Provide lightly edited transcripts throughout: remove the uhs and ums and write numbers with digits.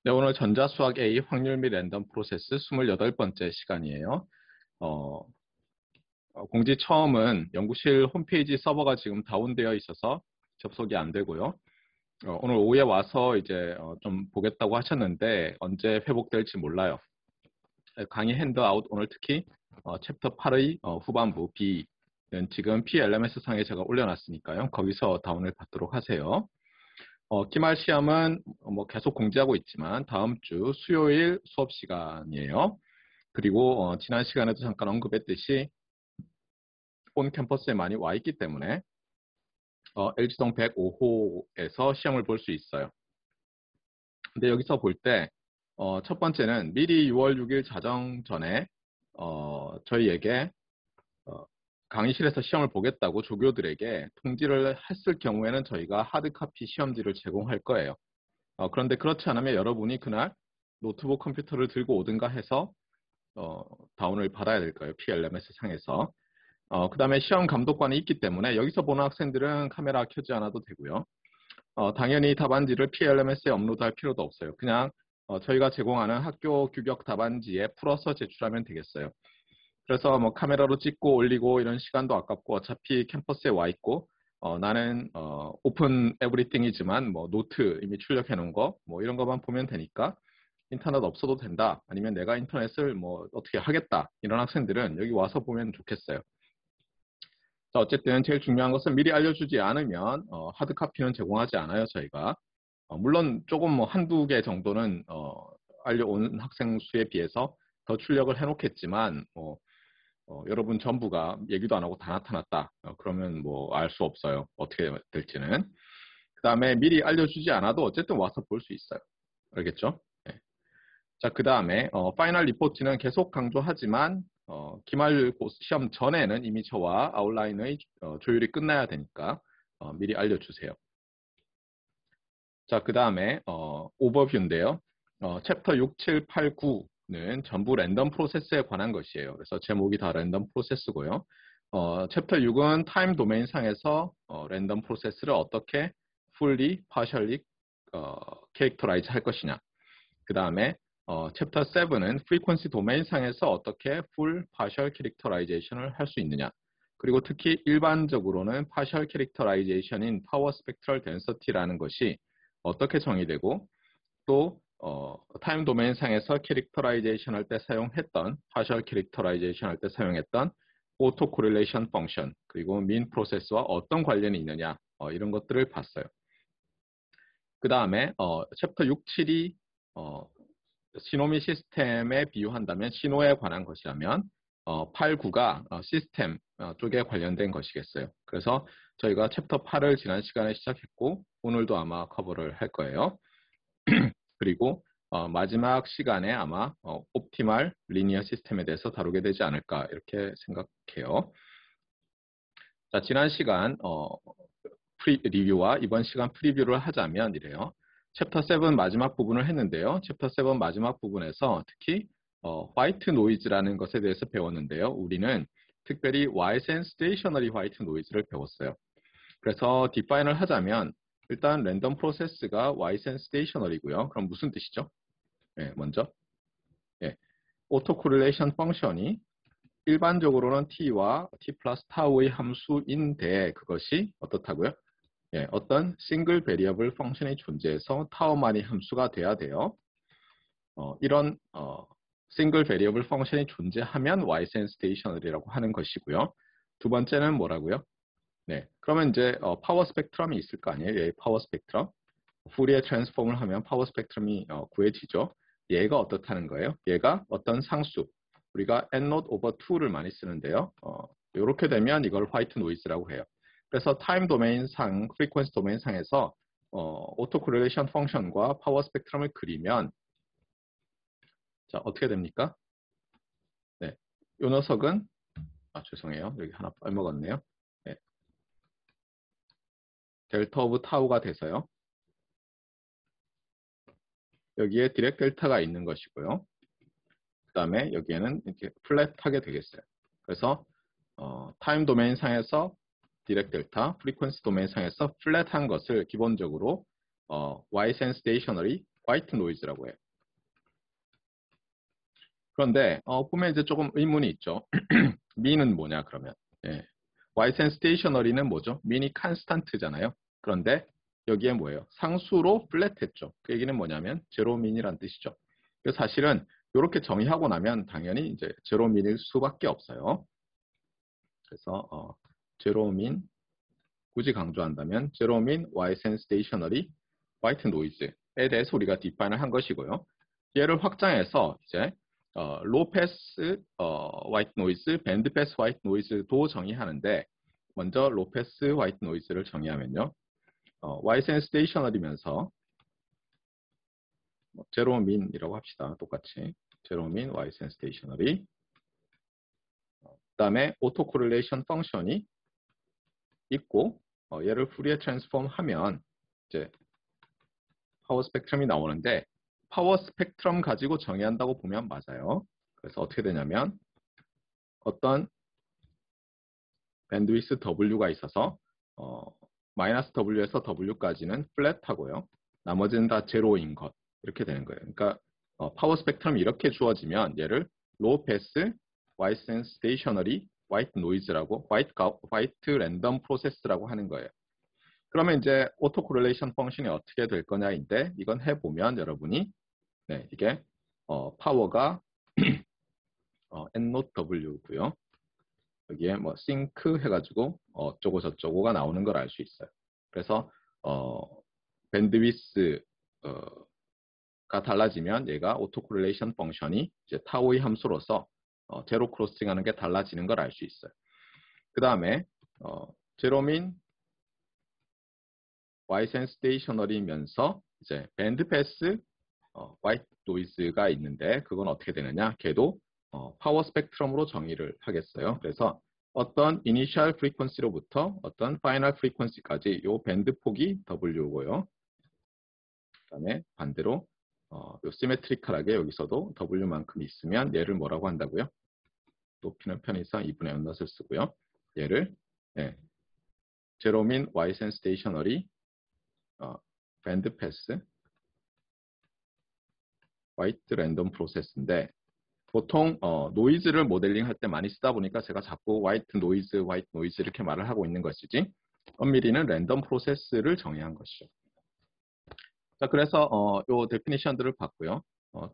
네, 오늘 전자수학 A 확률 및 랜덤 프로세스 28번째 시간이에요. 공지 처음은 연구실 홈페이지 서버가 지금 다운되어 있어서 접속이 안 되고요. 오늘 오후에 와서 이제 좀 보겠다고 하셨는데 언제 회복될지 몰라요. 강의 핸드아웃 오늘 특히 챕터 8의 후반부 B는 지금 PLMS 상에 제가 올려놨으니까요. 거기서 다운을 받도록 하세요. 기말 시험은 계속 공지하고 있지만 다음 주 수요일 수업 시간이에요. 그리고 지난 시간에도 잠깐 언급했듯이 온 캠퍼스에 많이 와 있기 때문에 LG동 105호에서 시험을 볼 수 있어요. 근데 여기서 볼 때 첫 번째는 미리 6월 6일 자정 전에 저희에게 강의실에서 시험을 보겠다고 조교들에게 통지를 했을 경우에는 저희가 하드카피 시험지를 제공할 거예요. 그런데 그렇지 않으면 여러분이 그날 노트북 컴퓨터를 들고 오든가 해서 다운을 받아야 될 거예요. PLMS 상에서. 그 다음에 시험 감독관이 있기 때문에 여기서 보는 학생들은 카메라 켜지 않아도 되고요. 당연히 답안지를 PLMS에 업로드할 필요도 없어요. 그냥 저희가 제공하는 학교 규격 답안지에 풀어서 제출하면 되겠어요. 그래서 카메라로 찍고 올리고 이런 시간도 아깝고 어차피 캠퍼스에 와 있고 나는 오픈 에브리띵이지만 노트 이미 출력해 놓은 거 이런 것만 보면 되니까 인터넷 없어도 된다. 아니면 내가 인터넷을 어떻게 하겠다. 이런 학생들은 여기 와서 보면 좋겠어요. 자, 어쨌든 제일 중요한 것은 미리 알려주지 않으면 하드카피는 제공하지 않아요. 저희가. 물론 조금 한두 개 정도는 알려온 학생 수에 비해서 더 출력을 해놓겠지만 여러분 전부가 얘기도 안 하고 다 나타났다. 그러면 알 수 없어요. 어떻게 될지는. 그 다음에 미리 알려주지 않아도 어쨌든 와서 볼 수 있어요. 알겠죠? 네. 자, 그 다음에 파이널 리포트는 계속 강조하지만 기말 시험 전에는 이미 저와 아웃라인의 조율이 끝나야 되니까 미리 알려주세요. 자, 그 다음에 오버뷰인데요. 챕터 6, 7, 8, 9는 전부 랜덤 프로세스에 관한 것이에요. 그래서 제목이 다 랜덤 프로세스고요. 챕터 6은 타임 도메인 상에서 랜덤 프로세스를 어떻게 fully, partially characterize 할 것이냐. 그 다음에 챕터 7은 frequency 도메인 상에서 어떻게 full, partial characterization을 할 수 있느냐. 그리고 특히 일반적으로는 partial characterization인 power spectral density라는 것이 어떻게 정의되고 또 타임 도메인 상에서 캐릭터라이제이션 할 때 사용했던 partial characterization 할 때 사용했던 auto correlation function 그리고 mean process와 어떤 관련이 있느냐 이런 것들을 봤어요. 그 다음에 챕터 6, 7이 신호 및 시스템에 비유한다면 신호에 관한 것이라면 8, 9가 시스템 쪽에 관련된 것이겠어요. 그래서 저희가 챕터 8을 지난 시간에 시작했고 오늘도 아마 커버를 할 거예요. 그리고 마지막 시간에 아마 옵티멀 리니어 시스템에 대해서 다루게 되지 않을까 이렇게 생각해요. 자, 지난 시간 리뷰와 이번 시간 프리뷰를 하자면 이래요. 챕터 7 마지막 부분을 했는데요. 챕터 7 마지막 부분에서 특히 화이트 노이즈라는 것에 대해서 배웠는데요. 우리는 특별히 와이센 스테이셔너리 화이트 노이즈를 배웠어요. 그래서 디파인을 하자면 일단 랜덤 프로세스가 와이센 스테이셔너리고요. 그럼 무슨 뜻이죠? 네, 먼저 오토 코릴레이션 펑션이 일반적으로는 t와 t 플러스 타우의 함수인데 그것이 어떻다고요? 어떤 싱글 베리어블 펑션이 존재해서 타워만이 함수가 돼야 돼요. 이런 싱글 베리어블 펑션이 존재하면 와이센 스테이셔너리라고 하는 것이고요. 두 번째는 뭐라고요? 네, 그러면 이제 파워 스펙트럼이 있을 거 아니에요? 예, 파워 스펙트럼. 푸리에 트랜스폼을 하면 파워 스펙트럼이 구해지죠. 얘가 어떻다는 거예요? 얘가 어떤 상수. 우리가 n0 over 2를 많이 쓰는데요. 이렇게 되면 이걸 화이트 노이즈라고 해요. 그래서 타임 도메인 상, 프리퀀시 도메인 상에서 오토 코릴레이션 펑션과 파워 스펙트럼을 그리면 자, 어떻게 됩니까? 네, 이 녀석은 죄송해요. 여기 하나 빼먹었네요. 네. 델타 오브 타우가 돼서요. 여기에 디렉 델타가 있는 것이고요. 그 다음에 여기에는 이렇게 플랫하게 되겠어요. 그래서 타임 도메인 상에서 디렉 델타, 프리퀀시 도메인 상에서 플랫한 것을 기본적으로 와이센 스테이셔너리 화이트 노이즈라고 해요. 그런데 보면 이제 조금 의문이 있죠. 민은 뭐냐 그러면. 예. white and stationary는 뭐죠? 민이 constant잖아요. 그런데 여기에 뭐예요? 상수로 플랫했죠. 그 얘기는 뭐냐면 제로 민이란 뜻이죠. 그래서 사실은 이렇게 정의하고 나면 당연히 이제 제로 민일 수밖에 없어요. 그래서 제로 민 굳이 강조한다면 제로 민 white and stationary white noise에 대해서 우리가 디파인을 한 것이고요. 얘를 확장해서 이제 low pass white noise, band pass white noise도 정의하는데 먼저 low pass white noise를 정의하면요. white and stationary면서 제로 민이라고 합시다. 똑같이 제로 민 white and stationary. 그다음에 auto correlation 펑션이 있고 얘를 푸리에 트랜스폼 하면 이제 파워 스펙트럼이 나오는데 파워 스펙트럼 가지고 정의한다고 보면 맞아요. 그래서 어떻게 되냐면 어떤 밴드위스 W가 있어서 마이너스 W에서 W까지는 플랫하고요. 나머지는 다 제로인 것 이렇게 되는 거예요. 그러니까 파워 스펙트럼이 이렇게 주어지면 얘를 로우 패스, white and stationary, white noise라고 white random process라고 하는 거예요. 그러면 이제 오토 코릴레이션 펑션이 어떻게 될 거냐인데 이건 해보면 여러분이 네, 이게 파워가 n-not w고요. 여기에 뭐 싱크 해가지고 어쩌고 저쩌고가 나오는 걸 알 수 있어요. 그래서 밴드위스가 달라지면 얘가 오토 코릴레이션 펑션이 이제 타우의 함수로서 제로 크로싱하는 게 달라지는 걸 알 수 있어요. 그 다음에 제로민 white and stationary면서 이제 밴드 패스 white noise가 있는데 그건 어떻게 되느냐? 걔도 파워 스펙트럼으로 정의를 하겠어요. 그래서 어떤 이니셜 프리퀀시로부터 어떤 파이널 프리퀀시까지 요 밴드 폭이 W고요. 그다음에 반대로 요 시메트리컬하게 여기서도 W만큼 있으면 얘를 뭐라고 한다고요? 높이는 편의상 2분의 n-을 쓰고요. 얘를 제로민 white and stationary 밴드 패스 화이트 랜덤 프로세스인데 보통 노이즈를 모델링 할 때 많이 쓰다 보니까 제가 자꾸 화이트 노이즈 이렇게 말을 하고 있는 것이지 엄밀히는 랜덤 프로세스를 정의한 것이죠. 자, 그래서 요 데피니션들을 봤고요.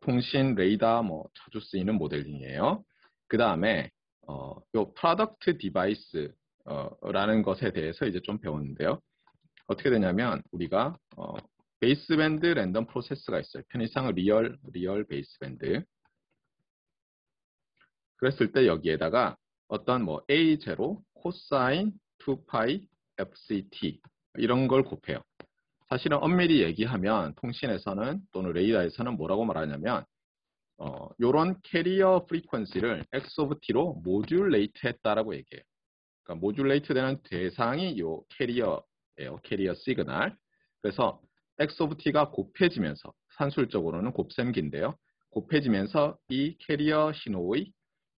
통신, 레이더 뭐 자주 쓰이는 모델링이에요. 그 다음에 요 프로덕트 디바이스 라는 것에 대해서 이제 좀 배웠는데요. 어떻게 되냐면 우리가 베이스밴드 랜덤 프로세스가 있어요. 편의상 리얼 베이스밴드. 그랬을 때 여기에다가 어떤 뭐 A0, 코사인, 2파이, FCT 이런 걸 곱해요. 사실은 엄밀히 얘기하면 통신에서는 또는 레이더에서는 뭐라고 말하냐면 요런 캐리어 프리퀀시를 X of T로 모듈레이트 했다라고 얘기해요. 그러니까 모듈레이트 되는 대상이 요 캐리어예요. 캐리어 시그널. 그래서 X of T가 곱해지면서 산술적으로는 곱셈기인데요. 곱해지면서 이 캐리어 신호의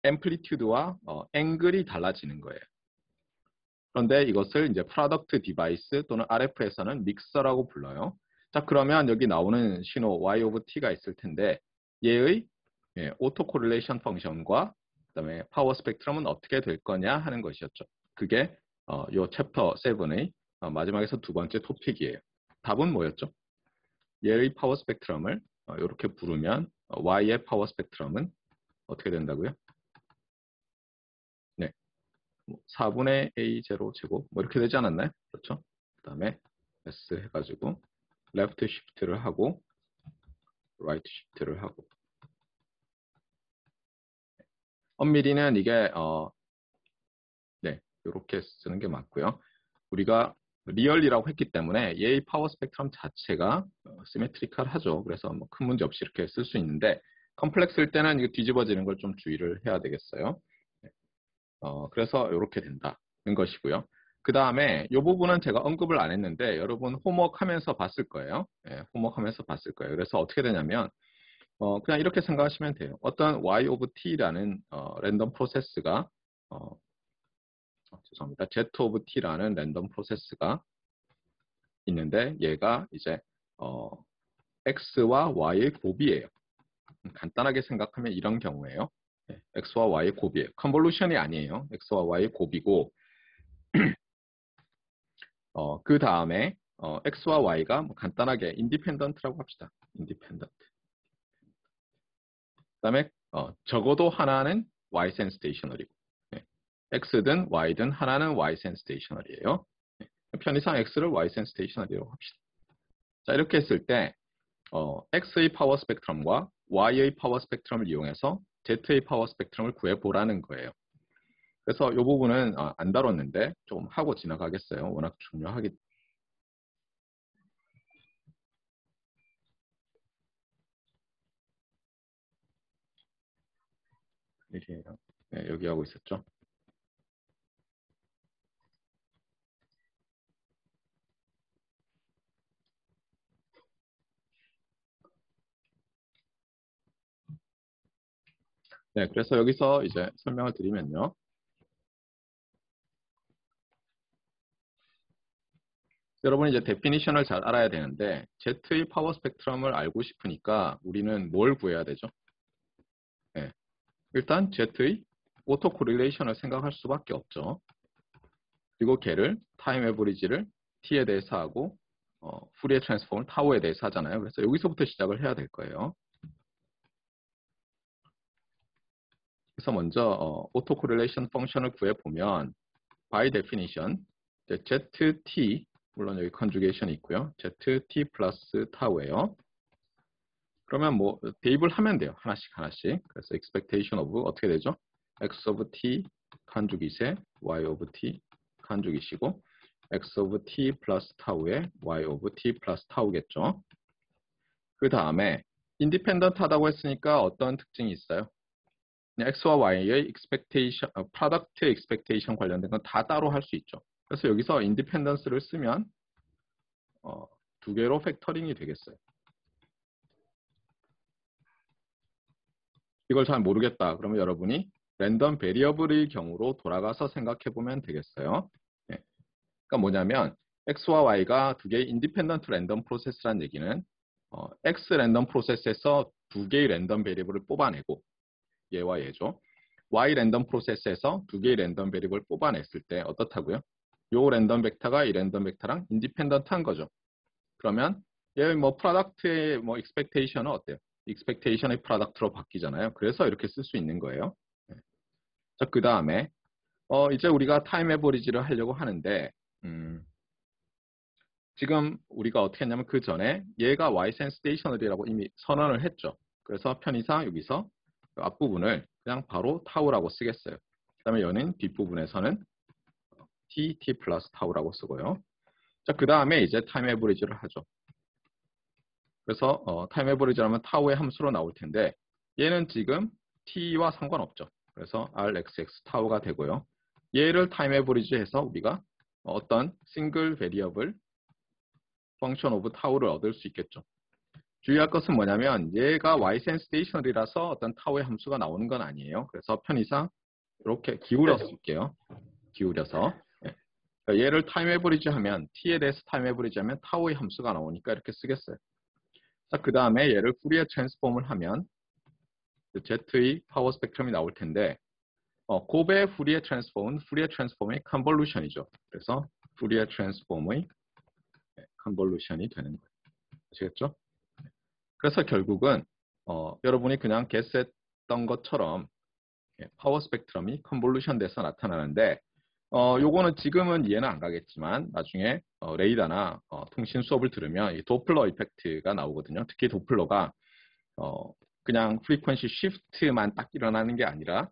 앰플리튜드와 앵글이 달라지는 거예요. 그런데 이것을 이제 프로덕트 디바이스 또는 RF에서는 믹서라고 불러요. 자, 그러면 여기 나오는 신호 Y of T가 있을 텐데 얘의 오토 코릴레이션 펑션과 그다음에 파워 스펙트럼은 어떻게 될 거냐 하는 것이었죠. 그게 요 챕터 7의 마지막에서 두 번째 토픽이에요. 답은 뭐였죠? 얘의 파워 스펙트럼을 이렇게 부르면 Y의 파워 스펙트럼은 어떻게 된다고요? 네, 4분의 A0 제곱 뭐 이렇게 되지 않았나요? 그렇죠? 그 다음에 S 해가지고 레프트 시프트를 하고 라이트 시프트를 하고 엄밀히는 이게 네, 이렇게 쓰는 게 맞고요. 우리가 리얼이라고 했기 때문에 얘의 파워 스펙트럼 자체가 시메트리컬하죠. 그래서 뭐 큰 문제 없이 이렇게 쓸 수 있는데 컴플렉스일 때는 이거 뒤집어지는 걸 좀 주의를 해야 되겠어요. 네. 그래서 이렇게 된다는 것이고요. 그 다음에 이 부분은 제가 언급을 안 했는데 여러분 홈워크 하면서 봤을 거예요. 네, 홈워크 하면서 봤을 거예요. 그래서 어떻게 되냐면 그냥 이렇게 생각하시면 돼요. 어떤 Y of T라는 랜덤 프로세스가 죄송합니다. Z of T라는 랜덤 프로세스가 있는데 얘가 이제 x와 y의 곱이에요. 간단하게 생각하면 이런 경우예요. x와 y의 곱이에요. 컨볼루션이 아니에요. x와 y의 곱이고 그 다음에 x와 y가 뭐 간단하게 인디펜던트라고 합시다. 인디펜던트. 그다음에 적어도 하나는 y 센스테이셔널이고 x든 y든 하나는 y 센스테이셔널이에요. 편의상 x를 y 센스테이셔널이라고 합시다. 자, 이렇게 했을 때 x의 파워 스펙트럼과 y의 파워 스펙트럼을 이용해서 z의 파워 스펙트럼을 구해보라는 거예요. 그래서 이 부분은 안 다뤘는데 좀 하고 지나가겠어요. 워낙 중요하기 때문에. 네, 여기 하고 있었죠. 네, 그래서 여기서 이제 설명을 드리면요. 여러분이 이제 데피니션을 잘 알아야 되는데 Z의 파워 스펙트럼을 알고 싶으니까 우리는 뭘 구해야 되죠? 네, 일단 Z의 오토 코릴레이션을 생각할 수밖에 없죠. 그리고 걔를 타임 에버리지를 T에 대해서 하고 후리에 트랜스폼을 타우에 대해서 하잖아요. 그래서 여기서부터 시작을 해야 될 거예요. 그래서 먼저 오토 코릴레이션 펑션을 구해보면 by definition ZT 물론 여기 컨주게이션이 있고요. ZT 플러스 타우예요. 그러면 뭐 대입을 하면 돼요. 하나씩 하나씩. 그래서 expectation of 어떻게 되죠? x of t 칸주기세 y of t 칸주기시고 x of t 플러스 타우에 y of t 플러스 타우겠죠. 그 다음에 인디펜던트 하다고 했으니까 어떤 특징이 있어요? x와 y의 expectation, 프로덕트 expectation 관련된 건 다 따로 할 수 있죠. 그래서 여기서 인디펜던스를 쓰면 두 개로 팩터링이 되겠어요. 이걸 잘 모르겠다. 그러면 여러분이 랜덤 베리어블의 경우로 돌아가서 생각해 보면 되겠어요. 네. 그러니까 뭐냐면 x와 y가 두 개의 인디펜던트 랜덤 프로세스란 얘기는 x 랜덤 프로세스에서 두 개의 랜덤 베리어블을 뽑아내고 얘와 얘죠. y 랜덤 프로세스에서 두 개의 랜덤 베리어블을 뽑아냈을 때 어떻다고요? 요 랜덤 벡터가 이 랜덤 벡터랑 인디펜던트한 거죠. 그러면 얘 뭐 프로덕트의 뭐 익스펙테이션은 어때요? 익스펙테이션의 프로덕트로 바뀌잖아요. 그래서 이렇게 쓸 수 있는 거예요. 네. 자, 그 다음에 이제 우리가 타임 에버리지를 하려고 하는데 지금 우리가 어떻게 했냐면 그 전에 얘가 y 센스테이셔널이라고 이미 선언을 했죠. 그래서 편의상 여기서 앞부분을 그냥 바로 타우라고 쓰겠어요. 그 다음에 얘는 뒷부분에서는 t 플러스 타우라고 쓰고요. 자, 그 다음에 이제 타임 에버리지를 하죠. 그래서 타임 에버리지라면 타우의 함수로 나올 텐데 얘는 지금 t와 상관없죠. 그래서 rxx 타우가 되고요. 얘를 타임 에버리지 해서 우리가 어떤 싱글 베리어블 펑션 오브 타우를 얻을 수 있겠죠. 주의할 것은 뭐냐면 얘가 y 센스테이셔널이라서 어떤 타우의 함수가 나오는 건 아니에요. 그래서 편의상 이렇게 기울여서 쓸게요. 기울여서. 네. 그러니까 얘를 타임 에버리지 하면 t에 대해서 타임 에버리지 하면 타우의 함수가 나오니까 이렇게 쓰겠어요. 자, 그 다음에 얘를 후리에 트랜스폼을 하면 Z의 파워 스펙트럼이 나올 텐데 곱의 후리에 트랜스폼은 후리에 트랜스폼의 컨볼루션이죠. 그래서 후리에 트랜스폼의 컨볼루션이 되는 거예요. 아시겠죠? 그래서 결국은 여러분이 그냥 guess했던 것처럼 파워 스펙트럼이 컨볼루션 돼서 나타나는데 요거는 지금은 이해는 안 가겠지만 나중에 레이더나 통신 수업을 들으면 이 도플러 이펙트가 나오거든요. 특히 도플러가 그냥 프리퀀시 쉬프트만 딱 일어나는 게 아니라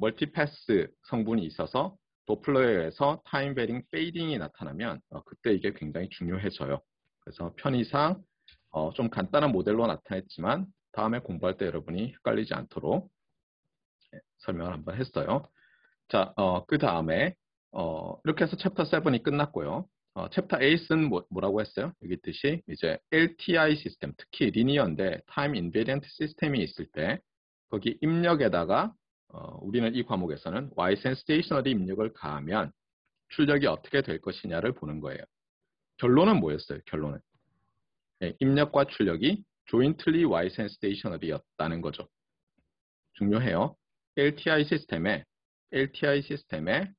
멀티패스 성분이 있어서 도플러에 의해서 타임 베링 페이딩이 나타나면 그때 이게 굉장히 중요해져요. 그래서 편의상 좀 간단한 모델로 나타냈지만 다음에 공부할 때 여러분이 헷갈리지 않도록 설명을 한번 했어요. 자, 그 다음에 이렇게 해서 챕터 7이 끝났고요. 챕터 8은 뭐라고 했어요? 여기 있듯이 이제 LTI 시스템, 특히 리니어인데 타임 인베리언트 시스템이 있을 때 거기 입력에다가 우리는 이 과목에서는 Y 센스테이셔널 입력을 가하면 출력이 어떻게 될 것이냐를 보는 거예요. 결론은 뭐였어요? 결론은 네, 입력과 출력이 jointly Ysense stationary였다는 거죠. 중요해요. LTI 시스템에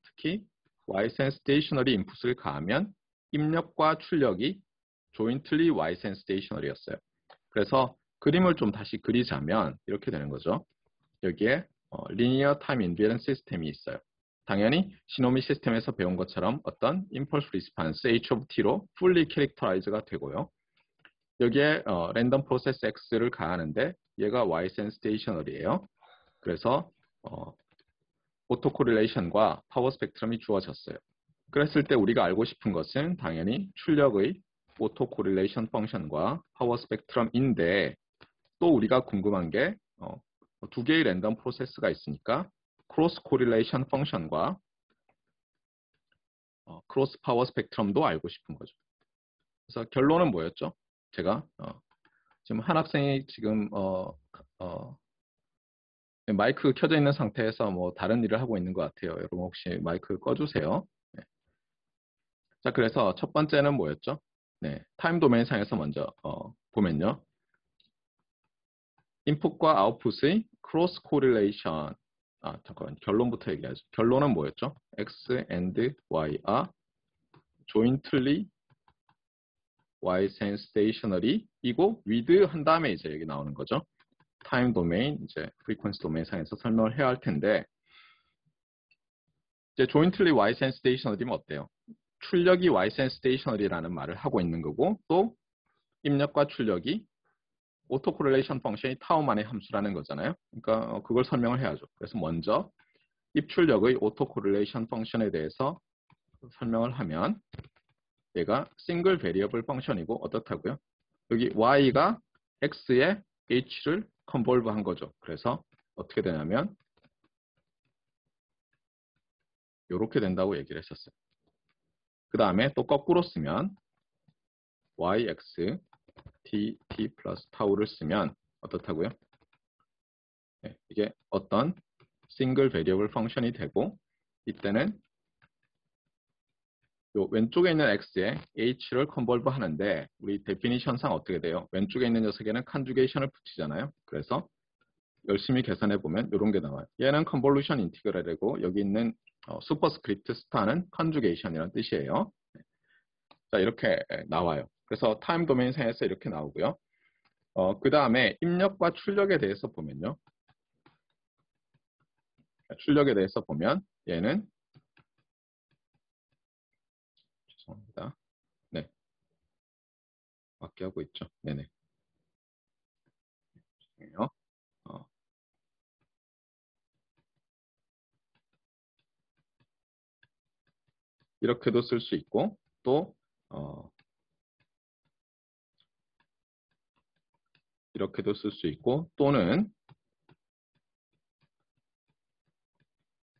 특히 Ysense stationary 인풋을 가하면 입력과 출력이 jointly Ysense stationary였어요. 그래서 그림을 좀 다시 그리자면 이렇게 되는 거죠. 여기에 linear time invariant 시스템이 있어요. 당연히 시노미 시스템에서 배운 것처럼 어떤 impulse response h of t로 fully characterize가 되고요. 여기에 랜덤 프로세스 x를 가하는데 얘가 Ysense stationary예요. 그래서 오토 코릴레이션과 파워 스펙트럼이 주어졌어요. 그랬을 때 우리가 알고 싶은 것은 당연히 출력의 오토 코릴레이션 펑션과 파워 스펙트럼인데 또 우리가 궁금한 게 두 개의 랜덤 프로세스가 있으니까 크로스 코릴레이션 펑션과 크로스 파워 스펙트럼도 알고 싶은 거죠. 그래서 결론은 뭐였죠? 제가 지금 한 학생이 지금 마이크 켜져 있는 상태에서 뭐 다른 일을 하고 있는 것 같아요. 여러분 혹시 마이크 꺼주세요. 네. 자, 그래서 첫 번째는 뭐였죠? 네, 타임 도메인 상에서 먼저 보면요. 인풋과 아웃풋의 크로스 코릴레이션. 잠깐만, 결론부터 얘기하죠. 결론은 뭐였죠? X and Y are jointly Ysense stationary 이고 with 한 다음에 이제 여기 나오는 거죠. 타임 도메인, 이제 프리퀀시 도메인 상에서 설명을 해야 할 텐데 이제 jointly Ysense stationary면 어때요? 출력이 Ysense stationary라는 말을 하고 있는 거고 또 입력과 출력이 오토 코릴레이션 펑션이 타우만의 함수라는 거잖아요. 그러니까 그걸 설명을 해야죠. 그래서 먼저 입출력의 오토 코릴레이션 펑션에 대해서 설명을 하면 얘가 싱글 베리어블 펑션이고 어떻다고요? 여기 y가 x에 h를 컨볼브 한 거죠. 그래서 어떻게 되냐면 이렇게 된다고 얘기를 했었어요. 그 다음에 또 거꾸로 쓰면 yx t 플러스 타우를 쓰면 어떻다고요? 네, 이게 어떤 싱글 베리어블 펑션이 되고 이때는 요 왼쪽에 있는 x에 h를 컨볼브 하는데 우리 데피니션상 어떻게 돼요? 왼쪽에 있는 녀석에는 컨주게이션을 붙이잖아요. 그래서 열심히 계산해 보면 이런 게 나와요. 얘는 컨볼루션 인티그랄이고 여기 있는 슈퍼스크립트 스타는 컨주게이션이라는 뜻이에요. 자, 이렇게 나와요. 그래서 타임 도메인 상에서 이렇게 나오고요. 그 다음에 입력과 출력에 대해서 보면요. 출력에 대해서 보면 얘는 죄송합니다. 네, 맞게 하고 있죠. 네네. 죄송해요. 이렇게도 쓸 수 있고 또 이렇게도 쓸 수 있고 또는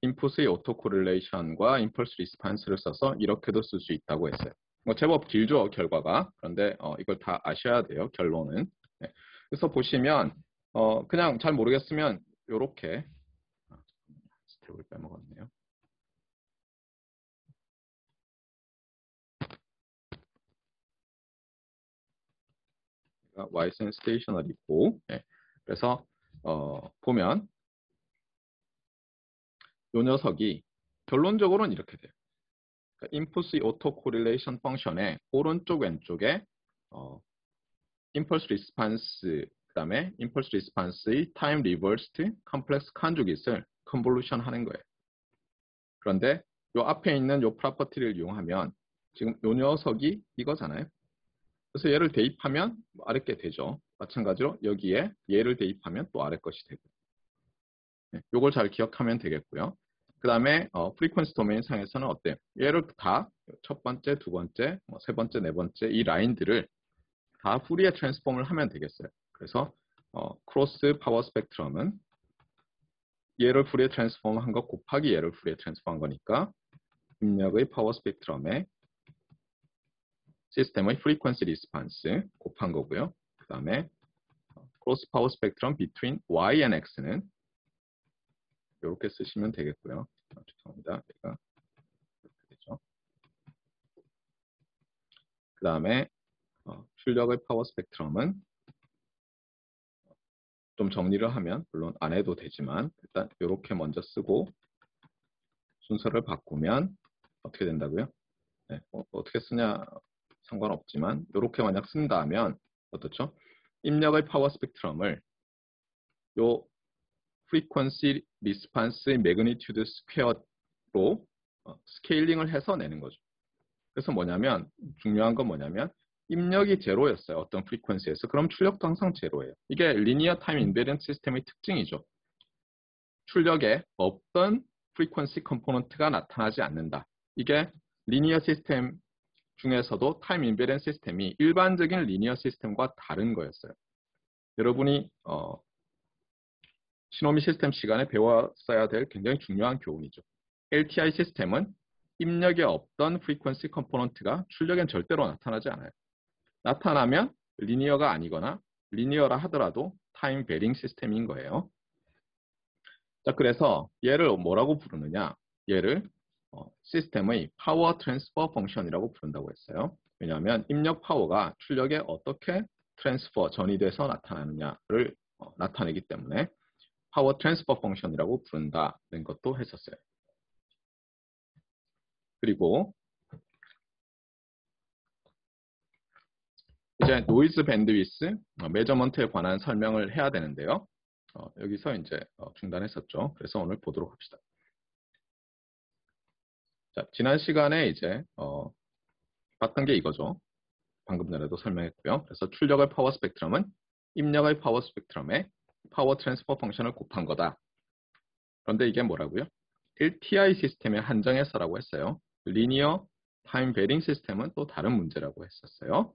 인풋의 오토 코릴레이션과 임펄스 리스판스를 써서 이렇게도 쓸 수 있다고 했어요. 뭐 제법 길죠, 결과가. 그런데 이걸 다 아셔야 돼요, 결론은. 네. 그래서 보시면 그냥 잘 모르겠으면 이렇게 스텝을 빼먹었네요. Ysense stationary고 네. 그래서 보면 이 녀석이 결론적으로는 이렇게 돼요. 그러니까 인풋의 오토 코릴레이션 펑션의 오른쪽 왼쪽에 임펄스 리스판스 그다음에 임펄스 리스판스의 타임 리버스드 컴플렉스 컨주깃을 컨볼루션 하는 거예요. 그런데 요 앞에 있는 요 프로퍼티를 이용하면 지금 요 녀석이 이거잖아요. 그래서 얘를 대입하면 아래 게 되죠. 마찬가지로 여기에 얘를 대입하면 또 아래 것이 되고. 네, 요걸 잘 기억하면 되겠고요. 그 다음에 프리퀀시 도메인 상에서는 어때요? 얘를 다 첫 번째, 두 번째, 세 번째, 네 번째 이 라인들을 다 후리에 트랜스폼을 하면 되겠어요. 그래서 크로스 파워 스펙트럼은 얘를 후리에 트랜스폼 한 것 곱하기 얘를 후리에 트랜스폼 한 거니까 입력의 파워 스펙트럼에 시스템의 프리퀀시 리스판스 곱한 거고요. 그 다음에 크로스 파워 스펙트럼 between y and x는 이렇게 쓰시면 되겠고요. 죄송합니다. 얘가 이렇게 되죠. 그 다음에 출력의 파워 스펙트럼은 좀 정리를 하면, 물론 안 해도 되지만 일단 이렇게 먼저 쓰고 순서를 바꾸면 어떻게 된다고요? 네, 어떻게 쓰냐 상관없지만 이렇게 만약 쓴다면 어떻죠? 입력의 파워 스펙트럼을 요 frequency response magnitude square로 스케일링을 해서 내는 거죠. 그래서 뭐냐면 중요한 건 뭐냐면 입력이 제로였어요. 어떤 프리퀀시에서. 그럼 출력도 항상 제로예요. 이게 리니어 타임 인베리언트 시스템의 특징이죠. 출력에 없던 프리퀀시 컴포넌트가 나타나지 않는다. 이게 리니어 시스템 중에서도 타임 인베리언트 시스템이 일반적인 리니어 시스템과 다른 거였어요. 여러분이 시노미 시스템 시간에 배웠어야 될 굉장히 중요한 교훈이죠. LTI 시스템은 입력에 없던 프리퀀시 컴포넌트가 출력엔 절대로 나타나지 않아요. 나타나면 리니어가 아니거나 리니어라 하더라도 타임 베링 시스템인 거예요. 자, 그래서 얘를 뭐라고 부르느냐? 얘를 시스템의 파워 트랜스퍼 펑션이라고 부른다고 했어요. 왜냐하면 입력 파워가 출력에 어떻게 트랜스퍼, 전이돼서 나타나느냐를 나타내기 때문에 파워 트랜스퍼 펑션이라고 부른다는 것도 했었어요. 그리고 이제 노이즈 밴드위스 메저먼트에 관한 설명을 해야 되는데요. 여기서 이제 중단했었죠. 그래서 오늘 보도록 합시다. 자, 지난 시간에 이제 봤던 게 이거죠. 방금 전에도 설명했고요. 그래서 출력의 파워 스펙트럼은 입력의 파워 스펙트럼에 파워 트랜스퍼 펑션을 곱한 거다. 그런데 이게 뭐라고요? LTI 시스템에 한정해서라고 했어요. 리니어 타임 베링 시스템은 또 다른 문제라고 했었어요.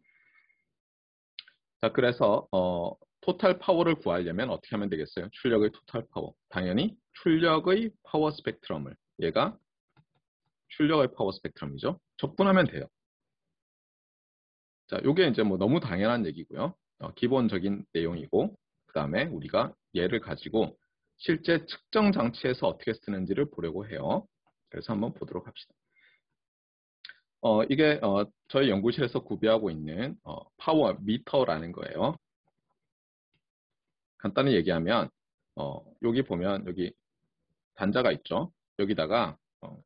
자, 그래서 토탈 파워를 구하려면 어떻게 하면 되겠어요? 출력의 토탈 파워. 당연히 출력의 파워 스펙트럼을, 얘가 출력의 파워 스펙트럼이죠. 적분하면 돼요. 자, 요게 이제 뭐 너무 당연한 얘기고요. 기본적인 내용이고, 그 다음에 우리가 얘를 가지고 실제 측정 장치에서 어떻게 쓰는지를 보려고 해요. 그래서 한번 보도록 합시다. 이게 저희 연구실에서 구비하고 있는 파워 미터라는 거예요. 간단히 얘기하면 여기 보면 여기 단자가 있죠. 여기다가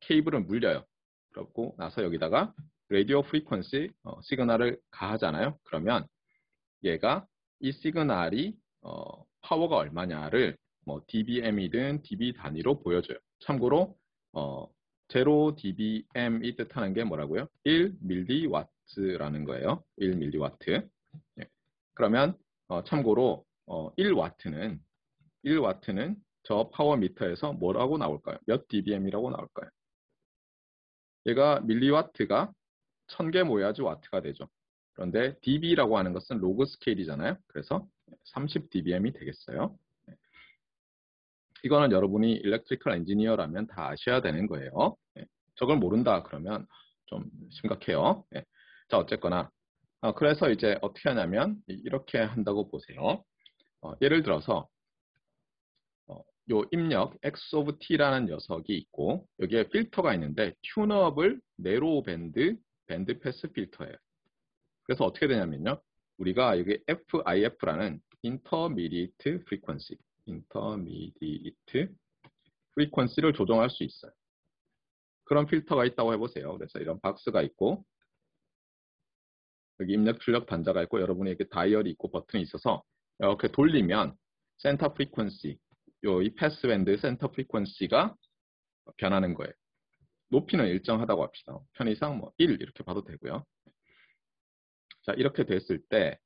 케이블을 물려요. 그렇고 나서 여기다가 라디오 프리퀀시 시그널을 가하잖아요. 그러면 얘가 이 시그널이 파워가 얼마냐를 뭐 dBm이든 dB 단위로 보여줘요. 참고로 0dBm이 뜻하는 게 뭐라고요? 1mW라는 거예요. 1mW. 예. 그러면 참고로 1W는 저 파워 미터에서 뭐라고 나올까요? 몇 dBm이라고 나올까요? 얘가 밀리와트가 1000개 모여야지 와트가 되죠. 그런데 dB라고 하는 것은 로그 스케일이잖아요. 그래서 30dBm이 되겠어요. 이거는 여러분이 일렉트리컬 엔지니어라면 다 아셔야 되는 거예요. 저걸 모른다 그러면 좀 심각해요. 자, 어쨌거나 그래서 이제 어떻게 하냐면 이렇게 한다고 보세요. 예를 들어서 요 입력 X of T라는 녀석이 있고 여기에 필터가 있는데 튠업을 네로우 밴드 패스 필터예요. 그래서 어떻게 되냐면요. 우리가 여기 FIF라는 Intermediate Frequency를 조정할 수 있어요. 그런 필터가 있다고 해보세요. 그래서 이런 박스가 있고 여기 입력 출력 단자가 있고 여러분이 이렇게 다이얼이 있고 버튼이 있어서 이렇게 돌리면 센터 프리퀀시, 이 패스밴드 센터 프리퀀시가 변하는 거예요. 높이는 일정하다고 합시다. 편의상 뭐 1 이렇게 봐도 되고요. 자, 이렇게 됐을 때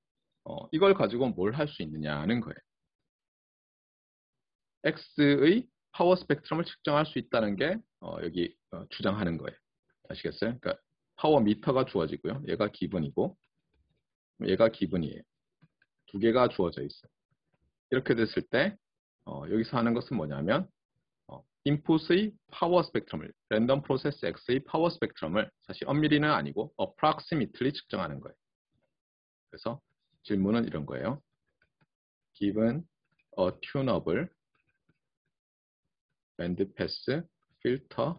이걸 가지고 뭘 할 수 있느냐는 거예요. X의 파워 스펙트럼을 측정할 수 있다는 게 여기 주장하는 거예요. 아시겠어요? 그러니까 파워 미터가 주어지고요. 얘가 기분이고 얘가 기분이에요. 두 개가 주어져 있어요. 이렇게 됐을 때 여기서 하는 것은 뭐냐면 인풋의 파워 스펙트럼을 랜덤 프로세스 X의 파워 스펙트럼을 사실 엄밀히는 아니고 approximately 측정하는 거예요. 그래서 질문은 이런 거예요. Given a tunable bandpass filter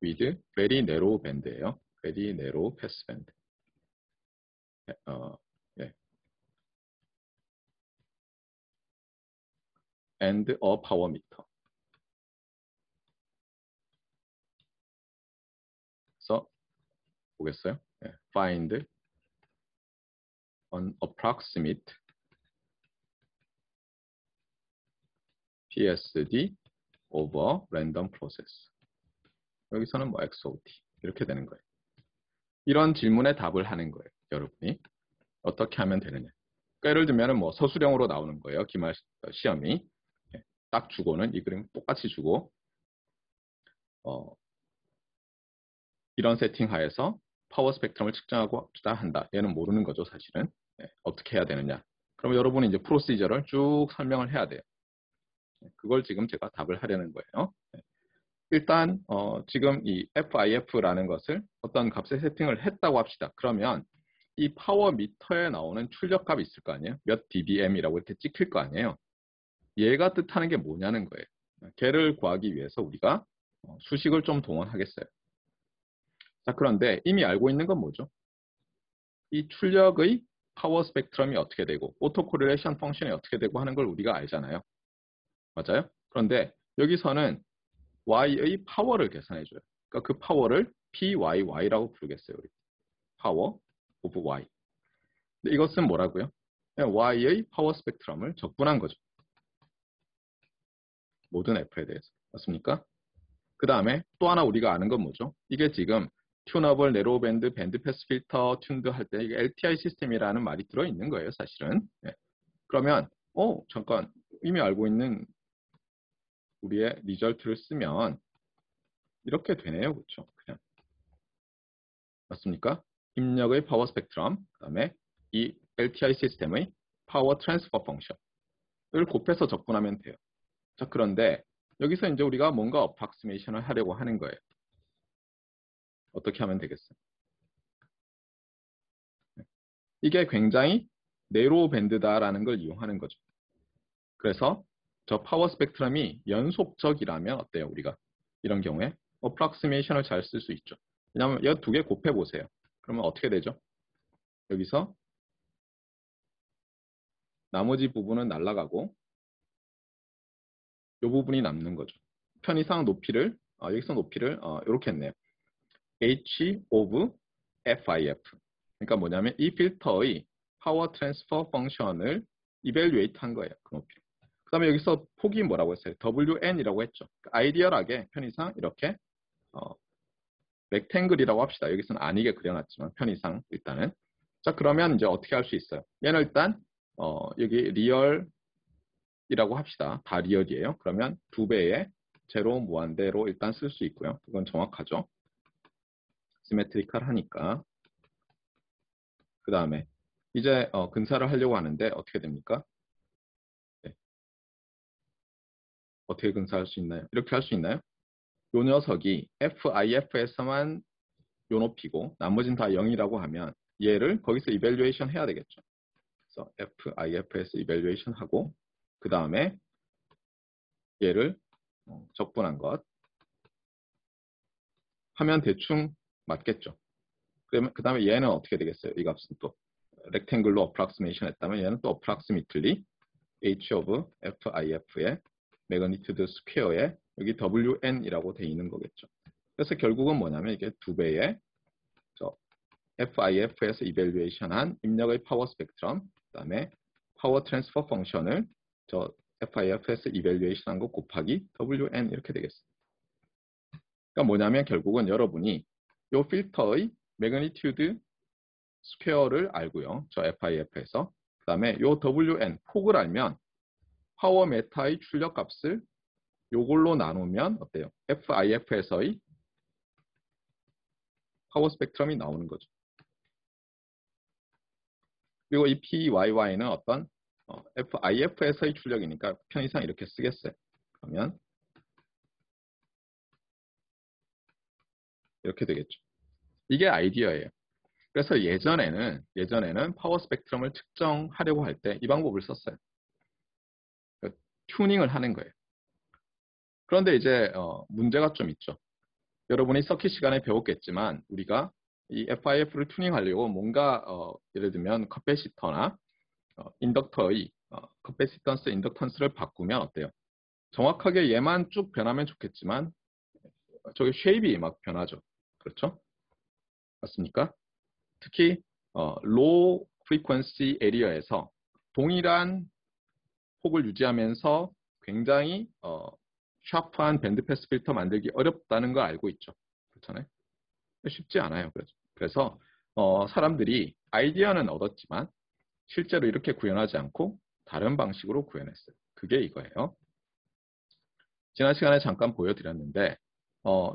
with very narrow band예요. very narrow passband. 예. and a power meter. 그래서 보겠어요? 예. find an approximate PSD over random process. 여기서는 뭐 XOT 이렇게 되는 거예요. 이런 질문에 답을 하는 거예요. 여러분이 어떻게 하면 되느냐. 그러니까 예를 들면 뭐 서술형으로 나오는 거예요. 기말 시험이 딱 주고는 이 그림 똑같이 주고 이런 세팅 하에서 파워 스펙트럼을 측정하고자 한다. 얘는 모르는 거죠, 사실은. 어떻게 해야 되느냐. 그럼 여러분이 이제 프로시저를 쭉 설명을 해야 돼요. 그걸 지금 제가 답을 하려는 거예요. 일단 지금 이 FIF라는 것을 어떤 값에 세팅을 했다고 합시다. 그러면 이 파워 미터에 나오는 출력값이 있을 거 아니에요. 몇 dBm이라고 이렇게 찍힐 거 아니에요. 얘가 뜻하는 게 뭐냐는 거예요. 걔를 구하기 위해서 우리가 수식을 좀 동원하겠어요. 자, 그런데 이미 알고 있는 건 뭐죠? 이 출력의 파워 스펙트럼이 어떻게 되고 오토 코릴레이션 펑션이 어떻게 되고 하는 걸 우리가 알잖아요. 맞아요? 그런데 여기서는 y의 파워를 계산해줘요. 그러니까 그 파워를 PYY라고 부르겠어요. 우리. 파워 오브 Y. 근데 이것은 뭐라고요? 그냥 Y의 파워 스펙트럼을 적분한 거죠. 모든 F에 대해서. 맞습니까? 그 다음에 또 하나 우리가 아는 건 뭐죠? 이게 지금 튜너블, 네로우 밴드, 밴드 패스 필터, 튠드 할 때 이게 LTI 시스템이라는 말이 들어있는 거예요, 사실은. 네. 그러면 잠깐 이미 알고 있는 우리의 리절트를 쓰면 이렇게 되네요. 그렇죠? 그냥. 맞습니까? 입력의 파워 스펙트럼, 그 다음에 이 LTI 시스템의 파워 트랜스퍼 펑션을 곱해서 적분하면 돼요. 자, 그런데 여기서 이제 우리가 뭔가 어프락시메이션을 하려고 하는 거예요. 어떻게 하면 되겠어요? 이게 굉장히 네로우 밴드다라는 걸 이용하는 거죠. 그래서 저 파워 스펙트럼이 연속적이라면 어때요? 우리가 이런 경우에 어프락시메이션을 잘 쓸 수 있죠. 왜냐하면 이 두 개 곱해 보세요. 그러면 어떻게 되죠? 여기서 나머지 부분은 날아가고 이 부분이 남는 거죠. 편의상 높이를 여기서 높이를 이렇게 했네요. H of FIF. 그러니까 뭐냐면 이 필터의 파워 트랜스퍼 펑션을 이벨리에이트 한 거예요. 그 높이를. 그 다음에 여기서 폭이 뭐라고 했어요? WN이라고 했죠. 아이디얼하게 편의상 이렇게 렉탱글이라고 합시다. 여기서는 아니게 그려놨지만 편의상 일단은. 자, 그러면 이제 어떻게 할 수 있어요? 얘는 일단 여기 리얼이라고 합시다. 다 리얼이에요. 그러면 2배의 제로 무한대로 일단 쓸 수 있고요. 그건 정확하죠. 시메트리컬 하니까. 그 다음에 이제 근사를 하려고 하는데 어떻게 됩니까? 네. 어떻게 근사할 수 있나요? 이렇게 할 수 있나요? 요 녀석이 FIF에서만 요 높이고 나머지는 다 0이라고 하면 얘를 거기서 이밸류에이션 해야 되겠죠. 그래서 FIF에서 이밸류에이션 하고 그 다음에 얘를 적분한 것 하면 대충 맞겠죠. 그 다음에 얘는 어떻게 되겠어요? 이 값은 또 렉탱글로 어프락시메이션 했다면 얘는 또 어프락시미틀리 H of FIF의 매그니튜드 스퀘어에 여기 WN이라고 돼 있는 거겠죠. 그래서 결국은 뭐냐면 이게 2배의 FIF에서 이밸류에이션한 입력의 파워 스펙트럼, 그 다음에 파워 트랜스퍼 펑션을 FIF에서 이밸류에이션한 거 곱하기 WN 이렇게 되겠습니다. 그러니까 뭐냐면 결국은 여러분이 이 필터의 매그니튜드 스퀘어를 알고요. 저 FIF에서. 그 다음에 이 WN 폭을 알면 파워 메타의 출력 값을 요걸로 나누면 어때요? FIF에서의 파워 스펙트럼이 나오는 거죠. 그리고 이 PYY는 어떤 FIF에서의 출력이니까 편의상 이렇게 쓰겠어요. 그러면 이렇게 되겠죠. 이게 아이디어예요. 그래서 예전에는 파워 스펙트럼을 측정하려고 할 때 이 방법을 썼어요. 튜닝을 하는 거예요. 그런데 이제 문제가 좀 있죠. 여러분이 서킷 시간에 배웠겠지만 우리가 이 FIF를 튜닝하려고 뭔가 예를 들면 커패시터나 인덕터의 커패시턴스, 인덕턴스를 바꾸면 어때요? 정확하게 얘만 쭉 변하면 좋겠지만 저기 쉐입이 막 변하죠. 그렇죠? 맞습니까? 특히 low frequency area에서 동일한 폭을 유지하면서 굉장히 샤프한 밴드 패스 필터 만들기 어렵다는 걸 알고 있죠. 그렇잖아요. 쉽지 않아요. 그래서 사람들이 아이디어는 얻었지만 실제로 이렇게 구현하지 않고 다른 방식으로 구현했어요. 그게 이거예요. 지난 시간에 잠깐 보여드렸는데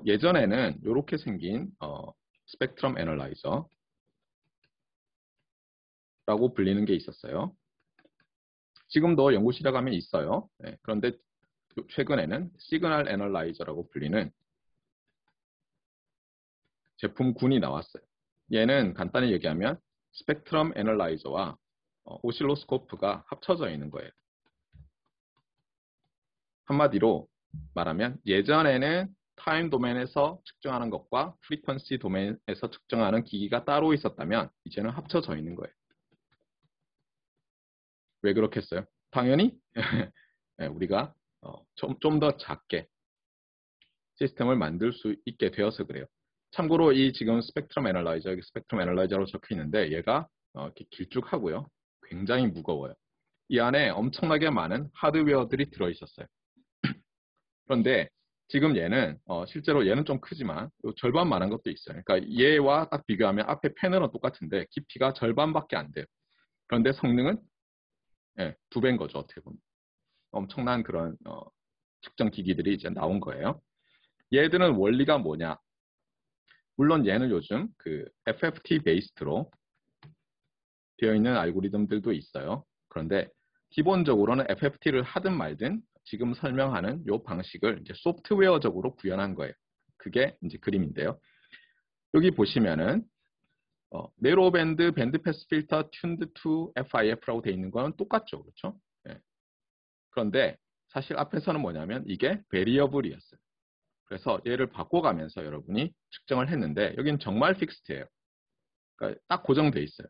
예전에는 이렇게 생긴 스펙트럼 애널라이저라고 불리는 게 있었어요. 지금도 연구실에 가면 있어요. 네, 그런데 최근에는 시그널 애널라이저라고 불리는 제품군이 나왔어요. 얘는 간단히 얘기하면 스펙트럼 애널라이저와 오실로스코프가 합쳐져 있는 거예요. 한마디로 말하면 예전에는 타임 도메인에서 측정하는 것과 프리퀀시 도메인에서 측정하는 기기가 따로 있었다면 이제는 합쳐져 있는 거예요. 왜 그렇겠어요? 당연히 네, 우리가 좀 더 작게 시스템을 만들 수 있게 되어서 그래요. 참고로 이 지금 스펙트럼 애널라이저, 여기 스펙트럼 애널라이저로 적혀 있는데 얘가 이렇게 길쭉하고요. 굉장히 무거워요. 이 안에 엄청나게 많은 하드웨어들이 들어있었어요. 그런데 지금 얘는 실제로 얘는 좀 크지만 절반만한 것도 있어요. 그러니까 얘와 딱 비교하면 앞에 패널은 똑같은데 깊이가 절반밖에 안 돼요. 그런데 성능은 2배인 거죠. 어떻게 보면. 엄청난 그런 측정 기기들이 이제 나온 거예요. 얘들은 원리가 뭐냐? 물론 얘는 요즘 그 FFT 베이스로 되어 있는 알고리즘들도 있어요. 그런데 기본적으로는 FFT를 하든 말든 지금 설명하는 이 방식을 이제 소프트웨어적으로 구현한 거예요. 그게 이제 그림인데요. 여기 보시면은 네로밴드 밴드 패스 필터 튠드 투 FIF라고 되어 있는 거는 똑같죠. 그렇죠? 네. 그런데 사실 앞에서는 뭐냐면 이게 베리어블이었어요. 그래서 얘를 바꿔가면서 여러분이 측정을 했는데 여기는 정말 픽스트예요. 그러니까 딱 고정돼 있어요.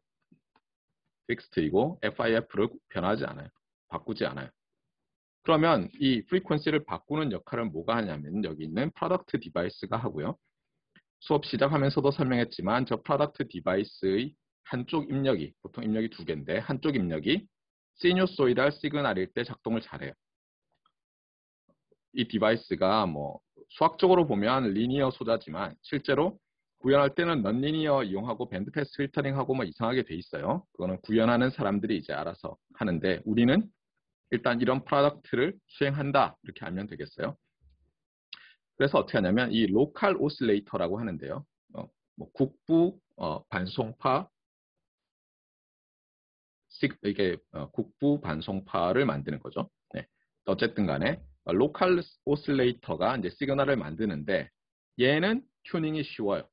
픽스트이고 FIF를 변하지 않아요. 바꾸지 않아요. 그러면 이 프리퀀시를 바꾸는 역할은 뭐가 하냐면 여기 있는 프로덕트 디바이스가 하고요. 수업 시작하면서도 설명했지만 저 프로덕트 디바이스의 한쪽 입력이 보통 입력이 2개인데 한쪽 입력이 시뉴소이달 시그널일 때 작동을 잘해요. 이 디바이스가 뭐 수학적으로 보면 리니어 소자지만 실제로 구현할 때는 넌리니어 이용하고 밴드 패스 필터링하고 뭐 이상하게 돼 있어요. 그거는 구현하는 사람들이 이제 알아서 하는데 우리는 일단 이런 프로덕트를 수행한다 이렇게 알면 되겠어요. 그래서 어떻게 하냐면 이 로컬 오실레이터라고 하는데요. 뭐 국부 반송파 이게 국부 반송파를 만드는 거죠. 네. 어쨌든 간에 로컬 오실레이터가 이제 시그널을 만드는데 얘는 튜닝이 쉬워요.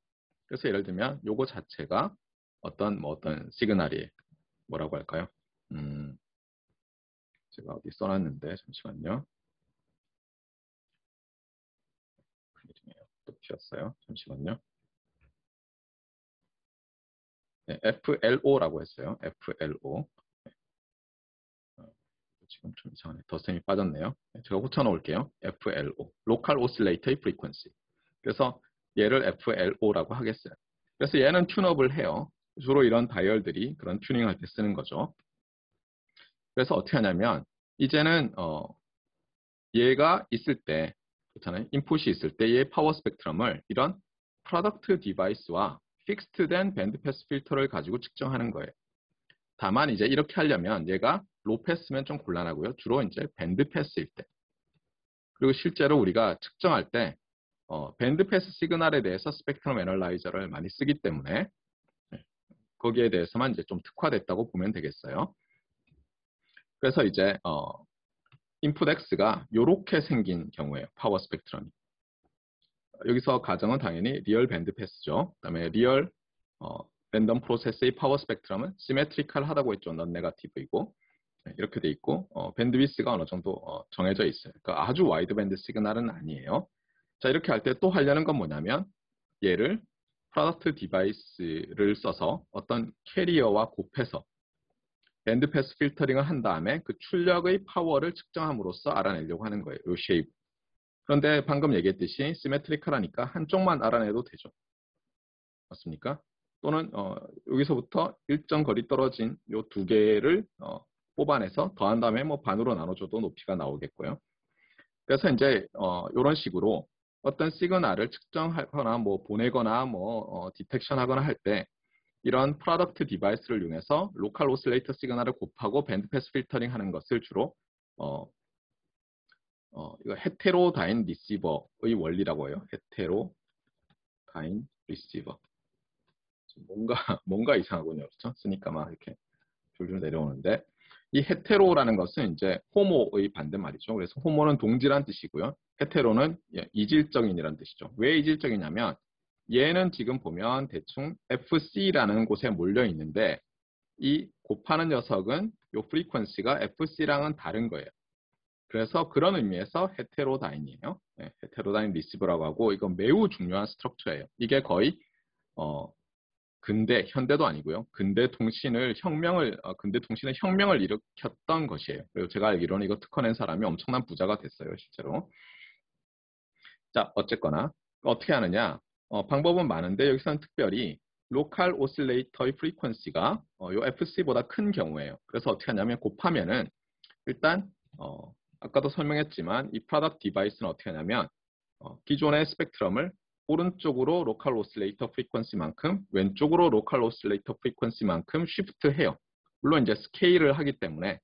그래서 예를 들면 요거 자체가 어떤 시그널이 뭐라고 할까요? 제가 어디 써놨는데 잠시만요. 또 튀었어요. 잠시만요. 네, FLO라고 했어요. FLO. 지금 좀 이상하네. 덧셈이 빠졌네요. 제가 붙여놓을게요. FLO. Local Oscillator Frequency. 그래서 얘를 FLO라고 하겠어요. 그래서 얘는 튠업을 해요. 주로 이런 다이얼들이 그런 튜닝할 때 쓰는 거죠. 그래서 어떻게 하냐면 이제는 얘가 있을 때 그렇잖아요. 인풋이 있을 때 얘의 파워 스펙트럼을 이런 프로덕트 디바이스와 픽스트된 밴드 패스 필터를 가지고 측정하는 거예요. 다만 이제 이렇게 하려면 얘가 로 패스면 좀 곤란하고요. 주로 이제 밴드 패스일 때. 그리고 실제로 우리가 측정할 때 밴드 패스 시그널에 대해서 스펙트럼 애널라이저를 많이 쓰기 때문에 거기에 대해서만 이제 좀 특화됐다고 보면 되겠어요. 그래서 이제 인풋 X가 이렇게 생긴 경우에요. 파워 스펙트럼이. 여기서 가정은 당연히 리얼 밴드 패스죠. 그다음에 리얼 랜덤 프로세스의 파워 스펙트럼은 시메트리컬하다고 했죠. 넌 네거티브이고 이렇게 돼 있고 밴드위스가 어느 정도 정해져 있어요. 그러니까 아주 와이드 밴드 시그널은 아니에요. 자 이렇게 할 때 또 하려는 건 뭐냐면 얘를 프로덕트 디바이스를 써서 어떤 캐리어와 곱해서 밴드패스 필터링을 한 다음에 그 출력의 파워를 측정함으로써 알아내려고 하는 거예요. 이 쉐입. 그런데 방금 얘기했듯이 시메트리컬하니까 한쪽만 알아내도 되죠. 맞습니까? 또는 여기서부터 일정 거리 떨어진 이 두 개를 뽑아내서 더한 다음에 뭐 반으로 나눠줘도 높이가 나오겠고요. 그래서 이제 이런 식으로 어떤 시그널을 측정하거나 뭐 보내거나 뭐 디텍션하거나 할 때 이런 프로덕트 디바이스를 이용해서 로컬 오실레이터 시그널을 곱하고 밴드패스 필터링 하는 것을 주로 이거 헤테로다인 리시버의 원리라고 해요. 헤테로다인 리시버. 뭔가 이상하군요. 그렇죠? 쓰니까 막 이렇게 줄줄 내려오는데 이 헤테로라는 것은 이제 호모의 반대말이죠. 그래서 호모는 동질한 뜻이고요. 헤테로는 이질적인이라는 뜻이죠. 왜 이질적이냐면 얘는 지금 보면 대충 FC라는 곳에 몰려 있는데 이 곱하는 녀석은 요 프리퀀시가 FC랑은 다른 거예요. 그래서 그런 의미에서 헤테로다인이에요. 네, 헤테로다인 리시버라고 하고 이건 매우 중요한 스트럭처예요. 이게 거의 근대, 현대도 아니고요. 근대 통신의 혁명을 일으켰던 것이에요. 그리고 제가 알기로는 이거 특허낸 사람이 엄청난 부자가 됐어요, 실제로. 자, 어쨌거나 어떻게 하느냐? 방법은 많은데 여기서는 특별히 로컬 오실레이터의 프리퀀시가 요 FC보다 큰 경우에요. 그래서 어떻게 하냐면 곱하면은 일단 아까도 설명했지만 이 프로덕트 디바이스는 어떻게 하냐면 기존의 스펙트럼을 오른쪽으로 로컬 오실레이터 프리퀀시만큼 왼쪽으로 로컬 오실레이터 프리퀀시만큼 쉬프트해요. 물론 이제 스케일을 하기 때문에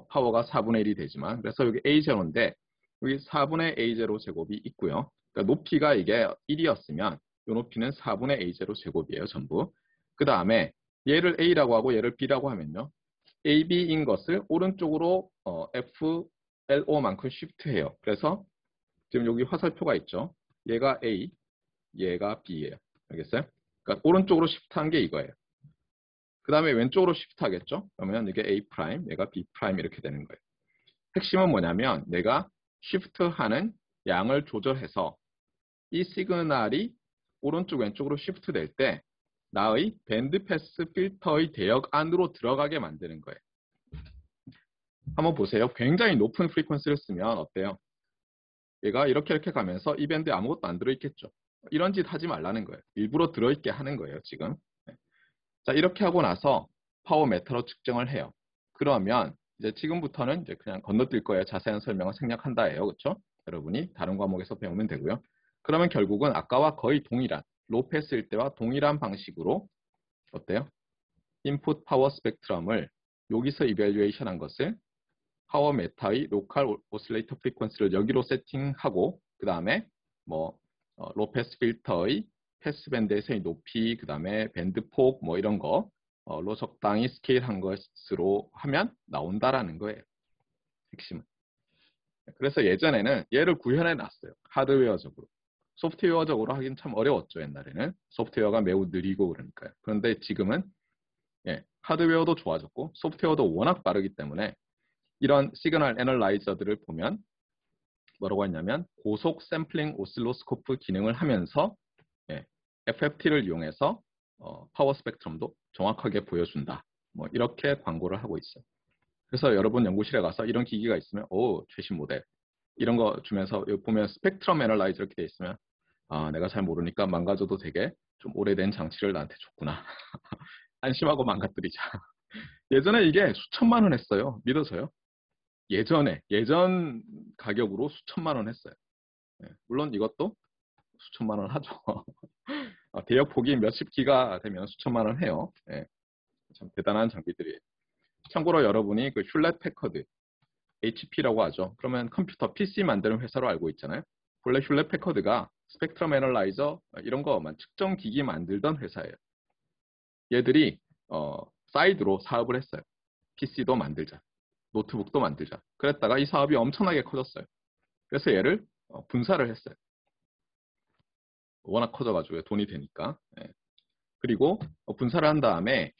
파워가 4분의 1이 되지만 그래서 여기 A0인데 여기 4분의 A0 제곱이 있고요. 그러니까 높이가 이게 1이었으면 이 높이는 4분의 A0 제곱이에요. 전부. 그 다음에 얘를 A라고 하고 얘를 B라고 하면요. AB인 것을 오른쪽으로 FLO만큼 쉬프트해요. 그래서 지금 여기 화살표가 있죠. 얘가 A, 얘가 B예요. 알겠어요? 그러니까 오른쪽으로 쉬프트한 게 이거예요. 그 다음에 왼쪽으로 쉬프트하겠죠? 그러면 이게 A', 얘가 B' 이렇게 되는 거예요. 핵심은 뭐냐면 내가 쉬프트하는 양을 조절해서 이 시그널이 오른쪽 왼쪽으로 쉬프트 될 때 나의 밴드패스 필터의 대역 안으로 들어가게 만드는 거예요. 한번 보세요. 굉장히 높은 프리퀀시를 쓰면 어때요? 얘가 이렇게 가면서 이 밴드에 아무것도 안 들어있겠죠. 이런 짓 하지 말라는 거예요. 일부러 들어있게 하는 거예요, 지금. 자, 이렇게 하고 나서 파워 메터로 측정을 해요. 그러면 이제 지금부터는 이제 그냥 건너뛸 거예요. 자세한 설명을 생략한다예요. 그렇죠? 여러분이 다른 과목에서 배우면 되고요. 그러면 결국은 아까와 거의 동일한 로패스일 때와 동일한 방식으로 어때요? 인풋 파워 스펙트럼을 여기서 이밸류에이션 한 것을 파워 메타의 로컬 오실레이터 프리퀀시를 여기로 세팅하고 그 다음에 뭐 로패스 필터의 패스밴드에서의 높이 그 다음에 밴드 폭 뭐 이런 거로 적당히 스케일한 것으로 하면 나온다라는 거예요. 핵심은. 그래서 예전에는 얘를 구현해 놨어요. 하드웨어적으로. 소프트웨어적으로 하긴 참 어려웠죠. 옛날에는. 소프트웨어가 매우 느리고 그러니까요. 그런데 지금은 하드웨어도 좋아졌고 소프트웨어도 워낙 빠르기 때문에 이런 시그널 애널라이저들을 보면 뭐라고 했냐면 고속 샘플링 오실로스코프 기능을 하면서 FFT를 이용해서 파워 스펙트럼도 정확하게 보여준다. 뭐 이렇게 광고를 하고 있어요. 그래서 여러분 연구실에 가서 이런 기기가 있으면 최신 모델 이런 거 주면서 여기 보면 스펙트럼 애널라이저 이렇게 돼 있으면 내가 잘 모르니까 망가져도 되게 좀 오래된 장치를 나한테 줬구나. 안심하고 망가뜨리자. 예전에 이게 수천만 원 했어요. 믿어져요? 예전 가격으로 수천만 원 했어요. 물론 이것도 수천만 원 하죠. 대역 폭이 몇십 기가 되면 수천만 원 해요. 참 대단한 장비들이에요. 참고로 여러분이 그 슐렛 패커드, HP라고 하죠. 그러면 컴퓨터 PC 만드는 회사로 알고 있잖아요. 원래 슐렛 패커드가 스펙트럼 애널라이저 이런 거만 측정 기기 만들던 회사예요. 얘들이 사이드로 사업을 했어요. PC도 만들자. 노트북도 만들자. 그랬다가 이 사업이 엄청나게 커졌어요. 그래서 얘를 분사를 했어요. 워낙 커져가지고 돈이 되니까. 그리고 분사를 한 다음에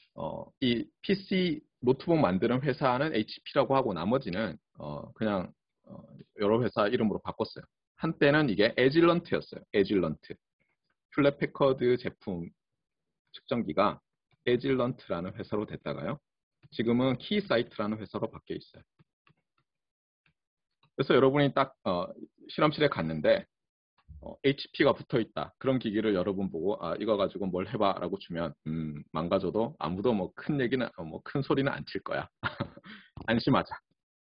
이 PC 노트북 만드는 회사는 HP라고 하고 나머지는 그냥 여러 회사 이름으로 바꿨어요. 한때는 이게 에질런트였어요. 에질런트. 퓈렛 패커드 제품 측정기가 에질런트라는 회사로 됐다가요. 지금은 키사이트라는 회사로 바뀌어 있어요. 그래서 여러분이 딱 실험실에 갔는데 HP가 붙어 있다. 그런 기기를 여러분 보고 이거 가지고 뭘 해봐 라고 주면 망가져도 아무도 뭐 큰 얘기는 뭐 큰 소리는 안 칠 거야. 안심하자.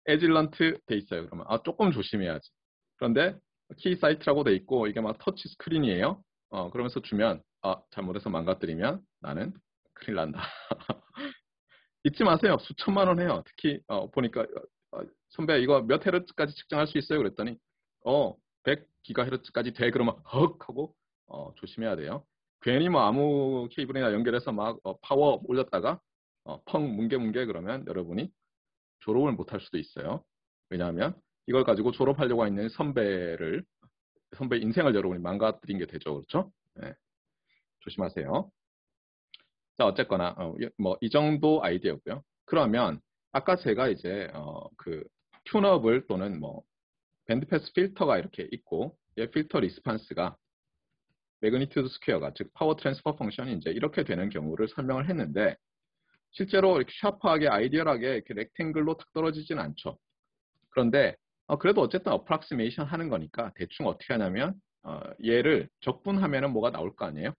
에질런트 돼 있어요. 그러면 조금 조심해야지. 그런데 키 사이트라고 돼 있고 이게 막 터치 스크린이에요. 그러면서 주면 잘못해서 망가뜨리면 나는 큰일 난다. 잊지 마세요. 수천만 원 해요. 특히 보니까 선배 이거 몇 헤르츠까지 측정할 수 있어요? 그랬더니 100GHz까지 돼. 그러면 헉 하고 조심해야 돼요. 괜히 뭐 아무 케이블이나 연결해서 막 파워 올렸다가 펑 뭉게 그러면 여러분이 졸업을 못 할 수도 있어요. 왜냐하면 이걸 가지고 졸업하려고 하는 선배 인생을 여러분이 망가뜨린 게 되죠. 그렇죠? 네, 조심하세요. 자, 어쨌거나 뭐 이 정도 아이디어고요. 그러면 아까 제가 이제 그 튠업을 또는 뭐 밴드패스 필터가 이렇게 있고 얘 필터 리스판스가 매그니튜드 스퀘어가 즉 파워 트랜스퍼 펑션이 이제 이렇게 되는 경우를 설명을 했는데 실제로 이렇게 샤프하게 아이디얼하게 이렇게 렉탱글로 탁 떨어지진 않죠. 그런데 그래도 어쨌든 어프락시메이션 하는 거니까 대충 어떻게 하냐면 얘를 적분하면은 뭐가 나올 거 아니에요?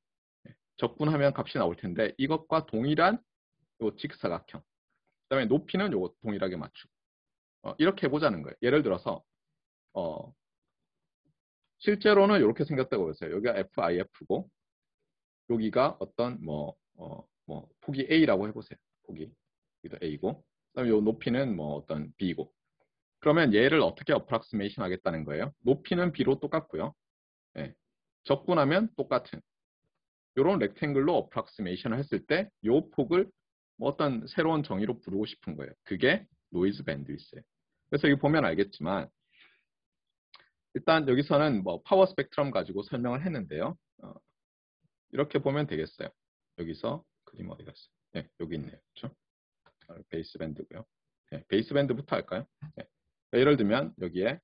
적분하면 값이 나올 텐데 이것과 동일한 요 직사각형 그다음에 높이는 요거 동일하게 맞추고 이렇게 해보자는 거예요. 예를 들어서 실제로는 이렇게 생겼다고 보세요. 여기가 FIF고 여기가 어떤 뭐 폭이 A라고 해보세요. 폭이 여기도 A고 그다음에 요 높이는 뭐 어떤 B고 그러면 얘를 어떻게 어프락시메이션 하겠다는 거예요? 높이는 B로 똑같고요. 예. 적분하면 똑같은 이런 렉탱글로 어프락시메이션을 했을 때 이 폭을 뭐 어떤 새로운 정의로 부르고 싶은 거예요. 그게 노이즈 밴드위스예요. 그래서 여기 보면 알겠지만 일단 여기서는 뭐 파워 스펙트럼 가지고 설명을 했는데요. 이렇게 보면 되겠어요. 여기서 그림 어디 갔어요? 네, 여기 있네요. 그렇죠? 베이스 밴드고요. 네, 베이스 밴드부터 할까요? 네. 예를 들면 여기에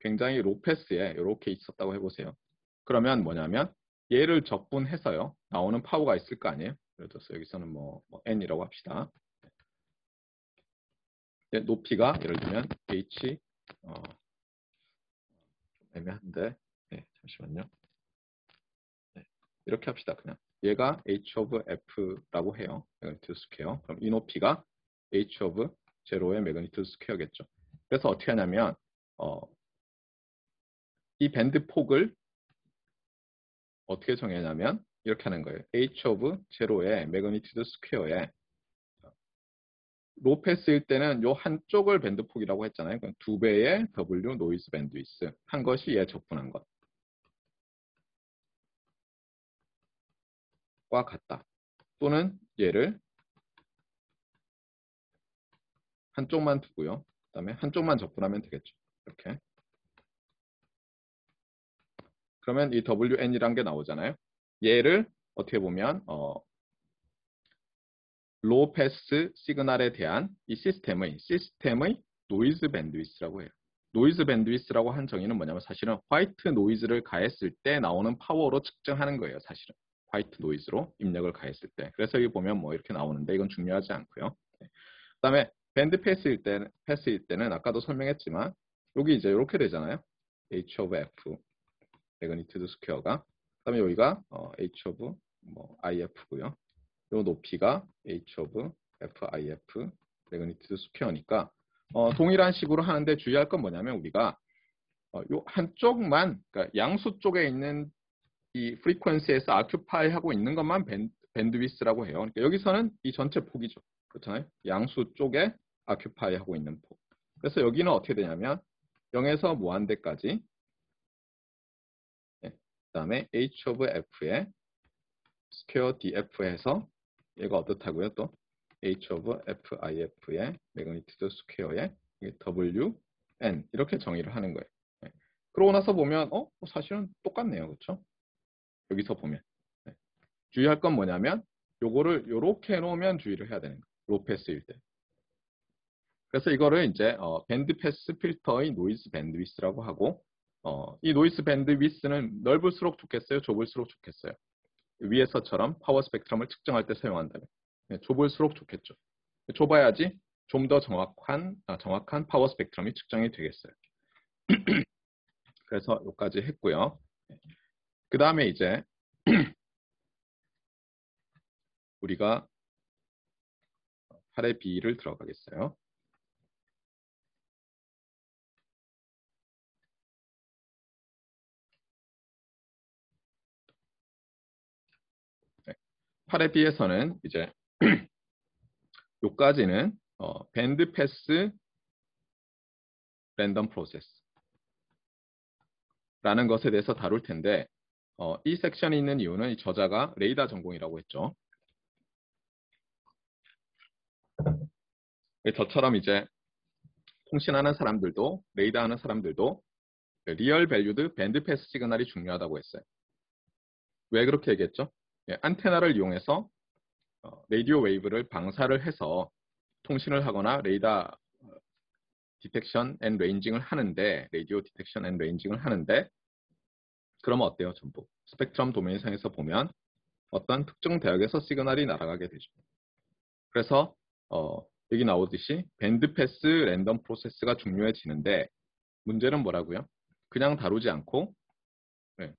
굉장히 로패스에 이렇게 있었다고 해보세요. 그러면 뭐냐면 얘를 적분해서요. 나오는 파워가 있을 거 아니에요? 예를 들어서 여기서는 뭐 n이라고 합시다. 네, 높이가 예를 들면 h 애매한데 네, 잠시만요. 네, 이렇게 합시다. 그냥 얘가 h of f라고 해요. 매그니튜드 스퀘어. 그럼 이 높이가 h of 제로의 매그니튜드 스퀘어겠죠. 그래서 어떻게 하냐면 이 밴드 폭을 어떻게 정하냐면 이렇게 하는 거예요. h of 제로의 매그니튜드 스퀘어에 로패스일 때는 요 한쪽을 밴드폭이라고 했잖아요. 그럼 2배의 W 노이즈 밴드위스 한 것이 얘 적분한 것과 같다. 또는 얘를 한쪽만 두고요. 그 다음에 한쪽만 적분하면 되겠죠. 이렇게. 그러면 이 WN이란 게 나오잖아요. 얘를 어떻게 보면 로우 패스 시그널에 대한 이 시스템의 노이즈 밴드위스라고 해요. 노이즈 밴드위스라고 한 정의는 뭐냐면 사실은 화이트 노이즈를 가했을 때 나오는 파워로 측정하는 거예요. 사실은 화이트 노이즈로 입력을 가했을 때. 그래서 여기 보면 뭐 이렇게 나오는데 이건 중요하지 않고요. 그다음에 밴드 패스일 때는 아까도 설명했지만 여기 이제 이렇게 되잖아요. H of F 매그니튜드 스퀘어가 그다음에 여기가 H of 뭐 IF고요. 요 높이가 H of FIF 매그니튜드 스퀘어니까 동일한 식으로 하는데 주의할 건 뭐냐면 우리가 요 한쪽만 그러니까 양수 쪽에 있는 이 프리퀀시에서 아큐파이 하고 있는 것만 밴드위스라고 해요. 그러니까 여기서는 이 전체 폭이죠. 그렇잖아요. 양수 쪽에 아큐파이 하고 있는 폭. 그래서 여기는 어떻게 되냐면 0에서 무한대까지 네. 그다음에 H of F의 스퀘어 DF 해서 얘가 어떻다고요? 또 H of FIF의 매그니튜드 스퀘어의 WN 이렇게 정의를 하는 거예요. 네. 그러고 나서 보면 사실은 똑같네요. 그렇죠? 여기서 보면 네. 주의할 건 뭐냐면 요거를 요렇게 해놓으면 주의를 해야 되는 거예요. 로패스일 때. 그래서 이거를 이제 밴드 패스 필터의 노이즈 밴드위스라고 하고 이 노이즈 밴드 위스는 넓을수록 좋겠어요? 좁을수록 좋겠어요? 위에서처럼 파워 스펙트럼을 측정할 때 사용한다면 좁을수록 좋겠죠. 좁아야지 좀 더 정확한 파워 스펙트럼이 측정이 되겠어요. 그래서 여기까지 했고요. 그 다음에 이제 우리가 8의 B를 들어가겠어요. 네. 8의 B에서는 이제 요까지는 밴드 패스 랜덤 프로세스라는 것에 대해서 다룰 텐데 이 섹션이 있는 이유는 이 저자가 레이더 전공이라고 했죠. 저처럼 이제 통신하는 사람들도 레이더 하는 사람들도 리얼 밸류드 밴드 패스 시그널이 중요하다고 했어요. 왜 그렇게 얘기했죠? 안테나를 이용해서 라디오 웨이브를 방사를 해서 통신을 하거나 레이더 디텍션 앤 레인징을 하는데 라디오 디텍션 앤 레인징을 하는데 그러면 어때요? 전부 스펙트럼 도메인상에서 보면 어떤 특정 대역에서 시그널이 날아가게 되죠. 그래서 여기 나오듯이 밴드 패스 랜덤 프로세스가 중요해지는데 문제는 뭐라고요? 그냥 다루지 않고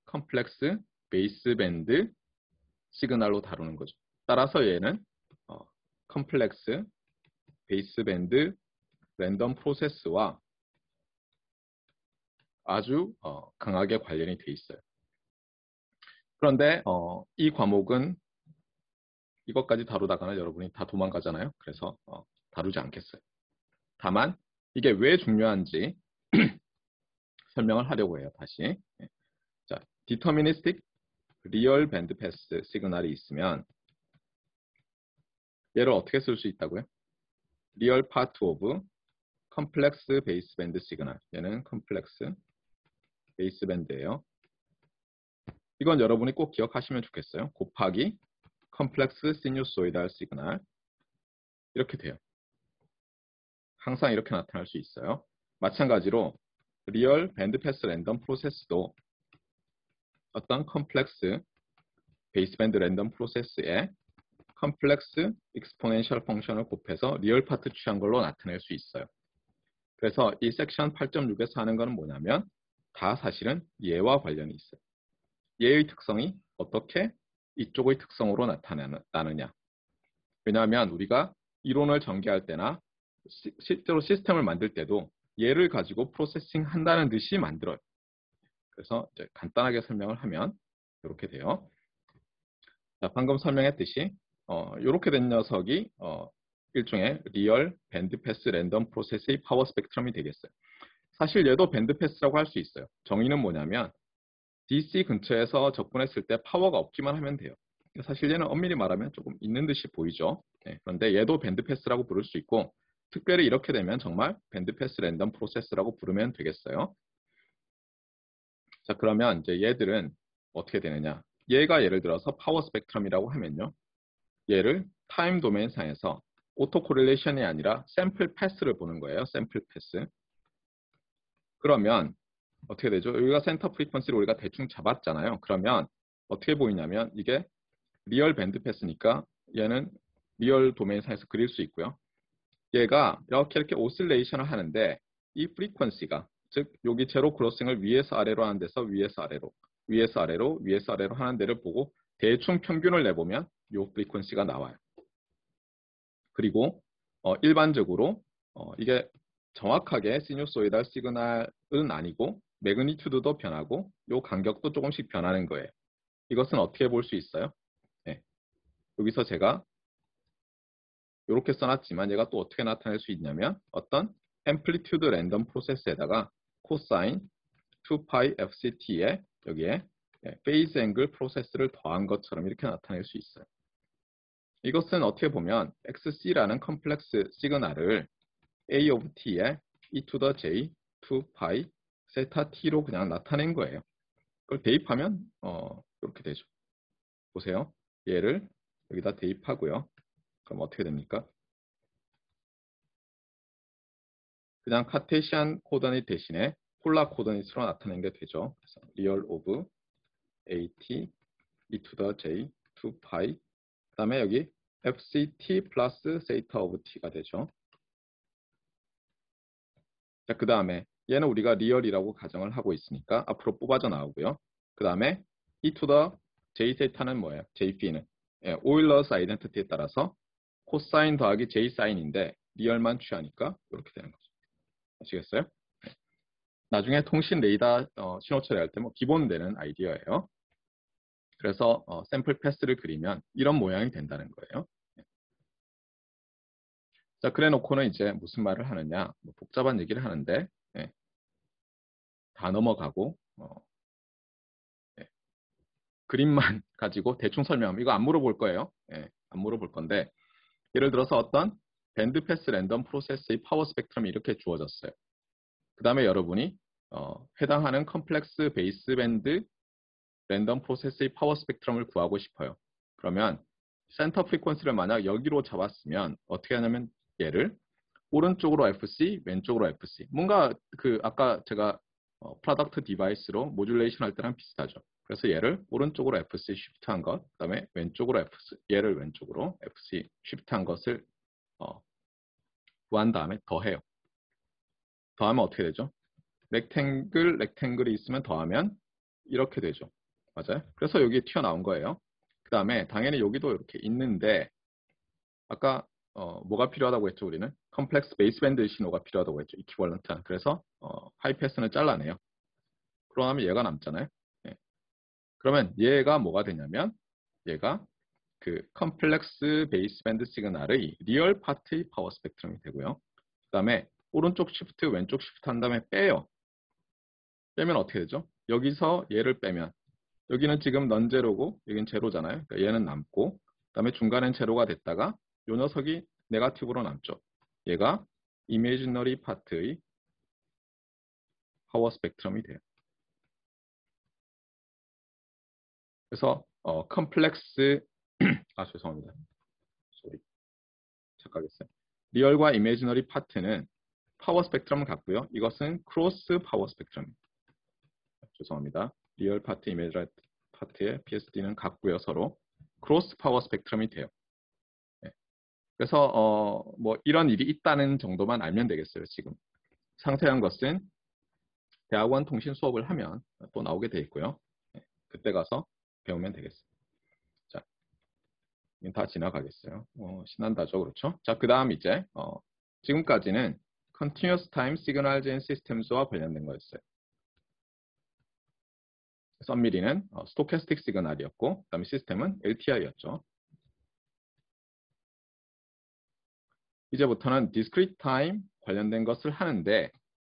컴플렉스 베이스 밴드 시그널로 다루는 거죠. 따라서 얘는 컴플렉스 베이스 밴드 랜덤 프로세스와 아주 강하게 관련이 돼 있어요. 그런데 이 과목은 이것까지 다루다가는 여러분이 다 도망가잖아요. 그래서 다루지 않겠어요. 다만 이게 왜 중요한지 설명을 하려고 해요. 다시. 자, 디터미니스틱 리얼 밴드 패스 시그널이 있으면 얘를 어떻게 쓸 수 있다고요? 리얼 파트 오브 컴플렉스 베이스 밴드 시그널. 얘는 컴플렉스 베이스 밴드예요. 이건 여러분이 꼭 기억하시면 좋겠어요. 곱하기 컴플렉스 시뉴소이달 시그널. 이렇게 돼요. 항상 이렇게 나타날 수 있어요. 마찬가지로 리얼 밴드 패스 랜덤 프로세스도 어떤 컴플렉스 베이스 밴드 랜덤 프로세스에 컴플렉스 익스포넨셜 펑션을 곱해서 리얼 파트 취한 걸로 나타낼 수 있어요. 그래서 이 섹션 8.6에서 하는 거는 뭐냐면 다 사실은 얘와 관련이 있어요. 얘의 특성이 어떻게 이쪽의 특성으로 나타나느냐. 왜냐하면 우리가 이론을 전개할 때나 실제로 시스템을 만들 때도 얘를 가지고 프로세싱 한다는 듯이 만들어요. 그래서 이제 간단하게 설명을 하면 이렇게 돼요. 자, 방금 설명했듯이 이렇게 된 녀석이 일종의 리얼 밴드 패스 랜덤 프로세스의 파워 스펙트럼이 되겠어요. 사실 얘도 밴드 패스라고 할 수 있어요. 정의는 뭐냐면 DC 근처에서 접근했을 때 파워가 없기만 하면 돼요. 사실 얘는 엄밀히 말하면 조금 있는 듯이 보이죠. 그런데 얘도 밴드 패스라고 부를 수 있고 특별히 이렇게 되면 정말 밴드 패스 랜덤 프로세스라고 부르면 되겠어요. 자, 그러면 이제 얘들은 어떻게 되느냐. 얘가 예를 들어서 파워 스펙트럼이라고 하면요. 얘를 타임 도메인 상에서 오토 코릴레이션이 아니라 샘플 패스를 보는 거예요. 샘플 패스. 그러면 어떻게 되죠? 여기가 센터 프리퀀시를 우리가 대충 잡았잖아요. 그러면 어떻게 보이냐면 이게 리얼 밴드 패스니까 얘는 리얼 도메인 상에서 그릴 수 있고요. 얘가 이렇게 오실레이션을 하는데 이 프리퀀시가 즉 여기 제로 크로싱을 위에서 아래로 하는 데서 위에서 아래로 위에서 아래로 위에서 아래로 하는 데를 보고 대충 평균을 내보면 이 프리퀀시가 나와요. 그리고 일반적으로 이게 정확하게 시뉴소이달 시그널은 아니고 매그니튜드도 변하고 이 간격도 조금씩 변하는 거예요. 이것은 어떻게 볼 수 있어요? 네. 여기서 제가 이렇게 써놨지만 얘가 또 어떻게 나타낼 수 있냐면 어떤 앰플리튜드 랜덤 프로세스에다가 코사인 2파이 fct에 여기에 페이즈 앵글 프로세스를 더한 것처럼 이렇게 나타낼 수 있어요. 이것은 어떻게 보면 xc라는 컴플렉스 시그널을 a of t에 e to the j 2파이 세타 t로 그냥 나타낸 거예요. 그걸 대입하면 이렇게 되죠. 보세요. 얘를 여기다 대입하고요. 그럼 어떻게 됩니까? 그냥 카테시안 코어디네이트 대신에 폴라 코드닛으로 나타내는 게 되죠. 그래서 real of at e to the j 2 pi 그 다음에 여기 fct 플러스 세이타 of t가 되죠. 자, 그 다음에 얘는 우리가 리얼이라고 가정을 하고 있으니까 앞으로 뽑아져 나오고요. 그 다음에 e to the j 세타는 뭐예요? j p는 오일러스 아이덴티티에 따라서 코사인 더하기 j 사인인데 리얼만 취하니까 이렇게 되는 거죠. 아시겠어요? 나중에 통신 레이더 신호 처리할 때 뭐 기본 되는 아이디어예요. 그래서 샘플 패스를 그리면 이런 모양이 된다는 거예요. 자, 그래 놓고는 이제 무슨 말을 하느냐, 뭐 복잡한 얘기를 하는데 다 넘어가고 그림만 가지고 대충 설명하면 이거 안 물어볼 거예요. 안 물어볼 건데 예를 들어서 어떤 밴드 패스 랜덤 프로세스의 파워 스펙트럼이 이렇게 주어졌어요. 그 다음에 여러분이 해당하는 컴플렉스 베이스 밴드 랜덤 프로세스의 파워 스펙트럼을 구하고 싶어요. 그러면 센터 프리퀀시를 만약 여기로 잡았으면 어떻게 하냐면 얘를 오른쪽으로 FC, 왼쪽으로 FC. 뭔가 그 아까 제가 프로덕트 디바이스로 모듈레이션 할 때랑 비슷하죠. 그래서 얘를 오른쪽으로 FC 쉬프트한 것, 그 다음에 왼쪽으로 FC, 얘를 왼쪽으로 FC 쉬프트한 것을 구한 다음에 더해요. 더하면 어떻게 되죠? 렉탱글이 있으면 더하면 이렇게 되죠. 맞아요? 그래서 여기 튀어나온 거예요. 그 다음에 당연히 여기도 이렇게 있는데 아까 뭐가 필요하다고 했죠? 우리는 컴플렉스 베이스밴드 신호가 필요하다고 했죠. 이퀴벌런트한. 그래서 하이패스는 잘라내요. 그러면 얘가 남잖아요. 네. 그러면 얘가 뭐가 되냐면 얘가 그 컴플렉스 베이스밴드 시그널의 리얼 파트의 파워 스펙트럼이 되고요. 그 다음에 오른쪽 시프트 왼쪽 시프트 한 다음에 빼요. 빼면 어떻게 되죠? 여기서 얘를 빼면 여기는 지금 넌제로고 여기는 제로잖아요. 그러니까 얘는 남고 그 다음에 중간엔 제로가 됐다가 요 녀석이 네거티브로 남죠. 얘가 이미지너리 파트의 파워 스펙트럼이 돼요. 그래서 컴플렉스 죄송합니다. 소리 착각했어요. 리얼과 이미지너리 파트는 파워 스펙트럼을 갖고요. 이것은 크로스 파워 스펙트럼. 죄송합니다. 리얼 파트, 이미지너리 파트의 PSD는 같고요. 서로 크로스 파워 스펙트럼이 돼요. 네. 그래서 뭐 이런 일이 있다는 정도만 알면 되겠어요. 지금 상세한 것은 대학원 통신 수업을 하면 또 나오게 돼 있고요. 네. 그때 가서 배우면 되겠습니다. 자, 다 지나가겠어요. 신난다죠, 그렇죠? 자, 그 다음 이제 지금까지는 Continuous Time Signal Chain Systems와 관련된 거였어요. 썸미리는 스토캐스틱 시그널이었고, 그 다음에 시스템은 LTI였죠. 이제부터는 Discrete Time 관련된 것을 하는데,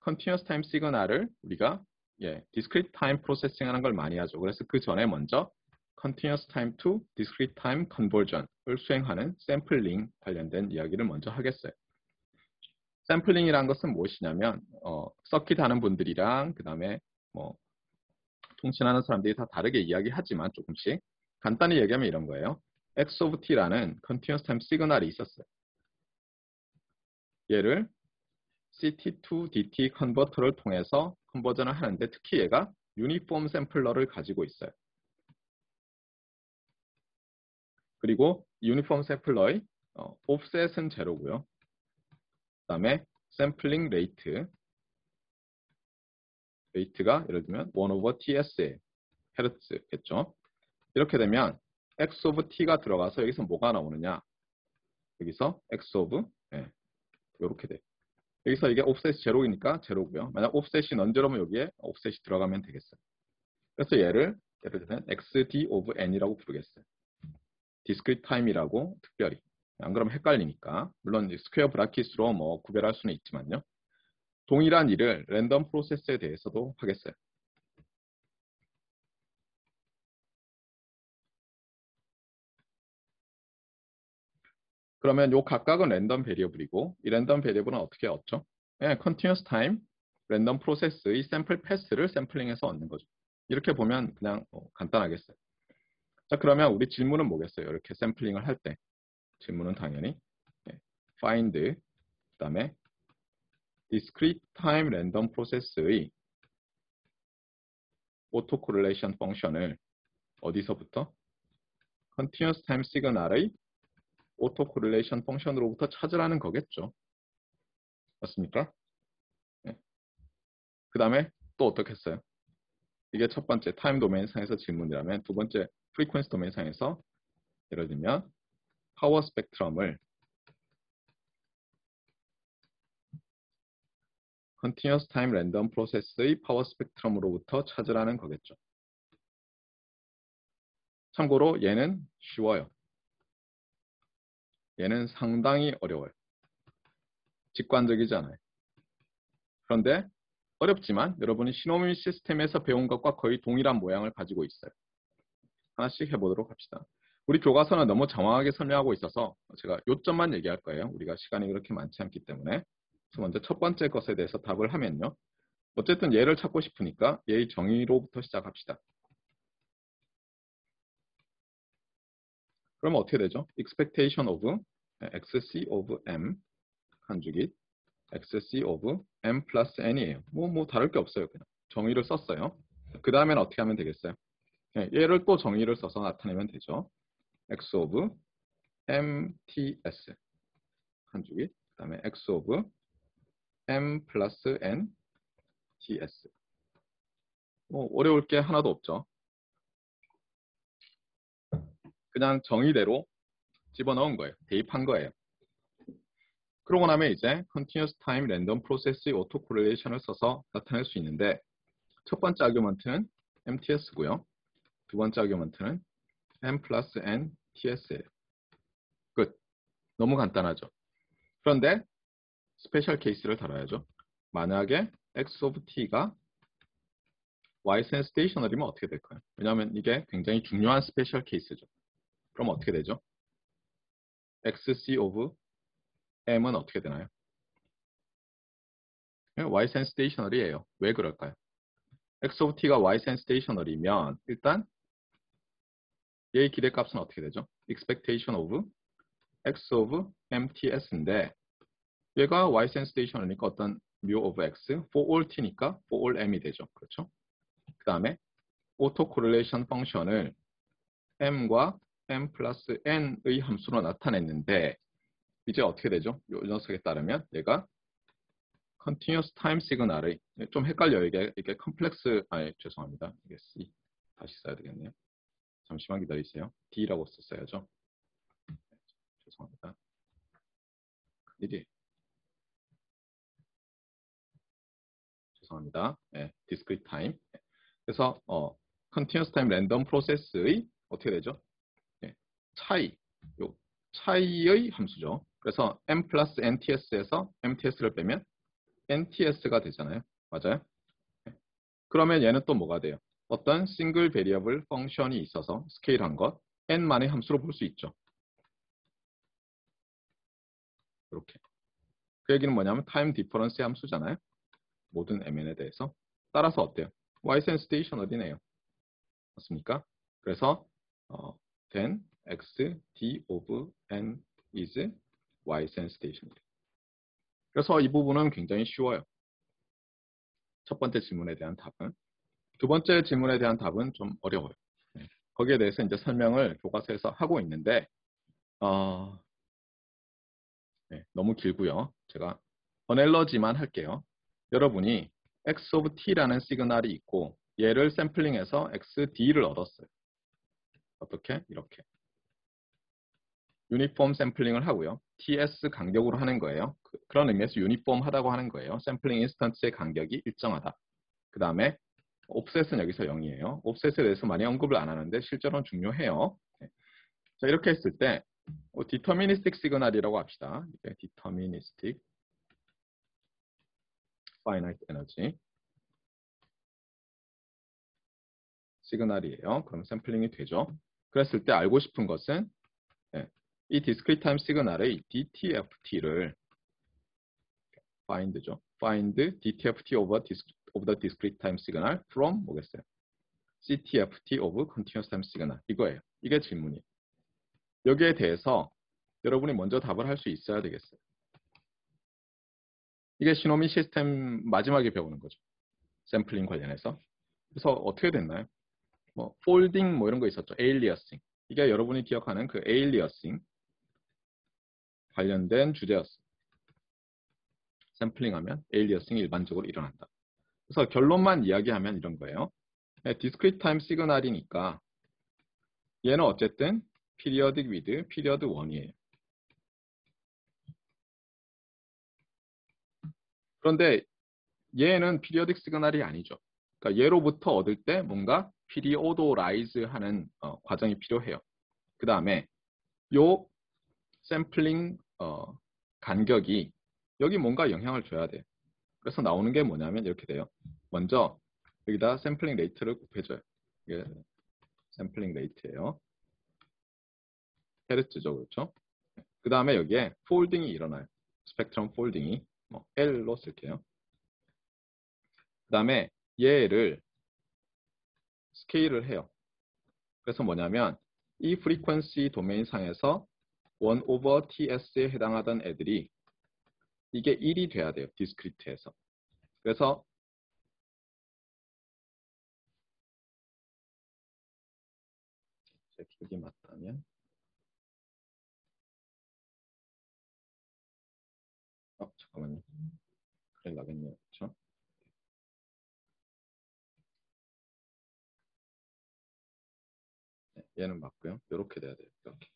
Continuous Time 시그널을 우리가 Discrete Time Processing 하는 걸 많이 하죠. 그래서 그 전에 먼저 Continuous Time to Discrete Time Conversion을 수행하는 샘플링 관련된 이야기를 먼저 하겠어요. 샘플링이란 것은 무엇이냐면 서킷 하는 분들이랑 그 다음에 뭐 통신하는 사람들이 다 다르게 이야기하지만 조금씩 간단히 얘기하면 이런 거예요. X of T라는 Continuous Time 시그널이 있었어요. 얘를 CT2DT 컨버터를 통해서 컨버전을 하는데 특히 얘가 유니폼 샘플러를 가지고 있어요. 그리고 유니폼 샘플러의 옵셋은 제로고요. 그 다음에 샘플링 레이트가 예를 들면 1 over TS에 헤르츠겠죠. 이렇게 되면 X of T가 들어가서 여기서 뭐가 나오느냐. 여기서 X of 이렇게 돼. 여기서 이게 옵셋이 제로이니까 제로고요. 만약 옵셋이 넌제로면 여기에 옵셋이 들어가면 되겠어요. 그래서 예를 들면 XD of N이라고 부르겠어요. 디스크리트 타임이라고 특별히. 안 그러면 헷갈리니까. 물론 스퀘어 브라킷으로 뭐 구별할 수는 있지만요. 동일한 일을 랜덤 프로세스에 대해서도 하겠어요. 그러면 요 각각은 랜덤 베리어블이고 이 랜덤 베리어블은 어떻게 얻죠? continuous time 랜덤 프로세스의 샘플 패스를 샘플링해서 얻는 거죠. 이렇게 보면 그냥 간단하겠어요. 자, 그러면 우리 질문은 뭐겠어요? 이렇게 샘플링을 할 때 질문은 당연히 find 그 다음에 discrete time 랜덤 프로세스의 오토 코릴레이션 펑션을 어디서부터? 컨티뉴어스 타임 시그널의 오토 코릴레이션 펑션으로부터 찾으라는 거겠죠. 맞습니까? 네. 그 다음에 또 어떻게 했어요? 이게 첫 번째 타임 도메인 상에서 질문이라면 두 번째 프리퀀시 도메인 상에서 예를 들면 파워 스펙트럼을 컨티뉴어스 타임 랜덤 프로세스의 파워 스펙트럼으로부터 찾으라는 거겠죠. 참고로 얘는 쉬워요. 얘는 상당히 어려워요. 직관적이지 않아요. 그런데 어렵지만 여러분이 시노미 시스템에서 배운 것과 거의 동일한 모양을 가지고 있어요. 하나씩 해보도록 합시다. 우리 교과서는 너무 장황하게 설명하고 있어서 제가 요점만 얘기할 거예요. 우리가 시간이 그렇게 많지 않기 때문에. 그래서 먼저 첫 번째 것에 대해서 답을 하면요. 어쨌든 얘를 찾고 싶으니까 얘의 정의로부터 시작합시다. 그러면 어떻게 되죠? expectation of xc of m 한주기 xc of m 플러스 n이에요. 뭐 다를 게 없어요. 그냥 정의를 썼어요. 그 다음에는 어떻게 하면 되겠어요? 얘를 또 정의를 써서 나타내면 되죠. x of mts 한주기 그 다음에 x of m 플러스 n ts 어려울 게 하나도 없죠. 그냥 정의대로 집어넣은 거예요. 대입한 거예요. 그러고 나면 이제 continuous time random process의 auto correlation을 써서 나타낼 수 있는데 첫 번째 아규먼트는 mts고요. 두 번째 아규먼트는 m 플러스 n ts예요. 끝. 너무 간단하죠. 그런데 스페셜 케이스를 다뤄야죠. 만약에 x of t가 y센 스테이셔너리면 어떻게 될까요? 왜냐하면 이게 굉장히 중요한 스페셜 케이스죠. 그럼 어떻게 되죠? xc of m은 어떻게 되나요? y센 스테이셔너리예요. 왜 그럴까요? x of t가 y센 스테이셔너리면 일단 얘의 기대값은 어떻게 되죠? expectation of x of mts인데 얘가 y센 스테이셔너니까 어떤 mu of x for all t니까 for all m이 되죠. 그렇죠? 그 다음에 오토 코릴레이션 펑션을 m과 m 플러스 n의 함수로 나타냈는데 이제 어떻게 되죠? 이 녀석에 따르면 얘가 continuous time signal의 좀 헷갈려요. 이게 컴플렉스 죄송합니다. 이게 C 다시 써야 되겠네요. 잠시만 기다리세요. D라고 썼어야죠. 죄송합니다. 이게 죄송합니다. discrete time. 그래서 continuous time random process의 어떻게 되죠? 차이의 함수죠. 그래서 m 플러스 nts에서 mts를 빼면 nts가 되잖아요. 맞아요? 그러면 얘는 또 뭐가 돼요? 어떤 싱글 베리어블 펑션이 있어서 스케일한 것 n만의 함수로 볼 수 있죠. 이렇게. 그 얘기는 뭐냐면 타임 디퍼런스의 함수잖아요. 모든 mn에 대해서. 따라서 어때요? y센 스테이셔너리네요. 맞습니까? 그래서 then x d of n is y센 스테이셔너리. 그래서 이 부분은 굉장히 쉬워요. 첫 번째 질문에 대한 답은. 두 번째 질문에 대한 답은 좀 어려워요. 거기에 대해서 이제 설명을 교과서에서 하고 있는데 너무 길고요. 제가 어넬러지만 할게요. 여러분이 x of t라는 시그널이 있고 얘를 샘플링해서 xd를 얻었어요. 어떻게? 이렇게. 유니폼 샘플링을 하고요. ts 간격으로 하는 거예요. 그런 의미에서 유니폼하다고 하는 거예요. 샘플링 인스턴스의 간격이 일정하다. 그 다음에 옵셋은 여기서 0이에요. 옵셋에 대해서 많이 언급을 안 하는데 실제로는 중요해요. 자, 이렇게 했을 때 디터미니스틱 시그널이라고 합시다. 이게 디터미니스틱 파이나이트 에너지 시그널이에요. 그럼 샘플링이 되죠. 그랬을 때 알고 싶은 것은 이 디스크리트 타임 시그널의 DTFT를 find죠. find DTFT of the discrete time signal from 뭐겠어요? CTFT of continuous time signal. 이거예요. 이게 질문이에요. 여기에 대해서 여러분이 먼저 답을 할 수 있어야 되겠어요. 이게 시노미 시스템 마지막에 배우는 거죠. 샘플링 관련해서. 그래서 어떻게 됐나요? 뭐 폴딩 뭐 이런 거 있었죠. 에일리어싱. 이게 여러분이 기억하는 그 에일리어싱 관련된 주제였어요. 샘플링하면 에일리어싱이 일반적으로 일어난다. 그래서 결론만 이야기하면 이런 거예요. 디스크리트 타임 시그널이니까 얘는 어쨌든 periodic with period 1이에요. 그런데 얘는 periodic 시그널이 아니죠. 그러니까 얘로부터 얻을 때 뭔가 periodolize 하는 과정이 필요해요. 그 다음에 요 샘플링 간격이 여기 뭔가 영향을 줘야 돼요. 그래서 나오는 게 뭐냐면 이렇게 돼요. 먼저 여기다 샘플링 레이트를 곱해줘요. 이게 샘플링 레이트예요. 헤르츠죠, 그렇죠? 그 다음에 여기에 폴딩이 일어나요. 스펙트럼 폴딩이 L로 쓸게요. 그 다음에 얘를 스케일을 해요. 그래서 뭐냐면 이 프리퀀시 도메인 상에서 1 over TS에 해당하던 애들이 이게 1이 돼야 돼요. 디스크리트에서. 그래서 제 기억이 맞다면 잠깐만요. 큰일 나겠네요. 그렇죠? 네, 얘는 맞고요. 이렇게 돼야 돼요. 이렇게.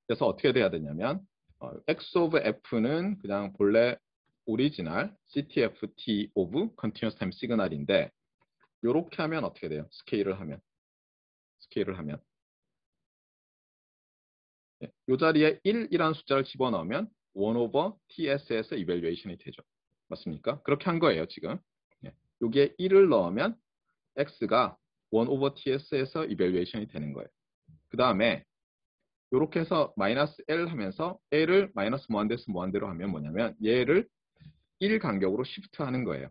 그래서 어떻게 돼야 되냐면 X of F는 그냥 본래 오리지널 CTFT of Continuous Time Signal인데 이렇게 하면 어떻게 돼요? 스케일을 하면 이 자리에 1이라는 숫자를 집어넣으면 1 over TS에서 이밸류에이션이 되죠. 맞습니까? 그렇게 한 거예요, 지금. 여기에 1을 넣으면 X가 1 over TS에서 이밸류에이션이 되는 거예요. 그 다음에 이렇게 해서 마이너스 L 하면서 L을 마이너스 무한대에서 무한대로 하면 뭐냐면 얘를 1 간격으로 시프트 하는 거예요.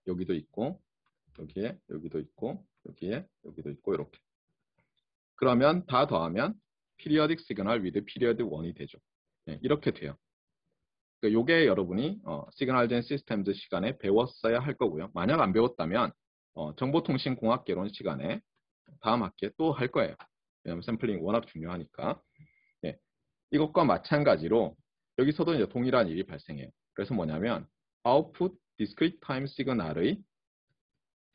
여기도 있고 여기도 있고 여기도 있고 이렇게. 그러면 다 더하면 periodic signal with period 1이 되죠. 이렇게 돼요. 그러니까 요게 여러분이 시그널 젠 시스템즈 시간에 배웠어야 할 거고요. 만약 안 배웠다면 정보통신공학개론 시간에 다음 학기에 또 할 거예요. 왜냐하면 샘플링이 워낙 중요하니까. 이것과 마찬가지로 여기서도 이제 동일한 일이 발생해요. 그래서 뭐냐면 output discrete time 시그널의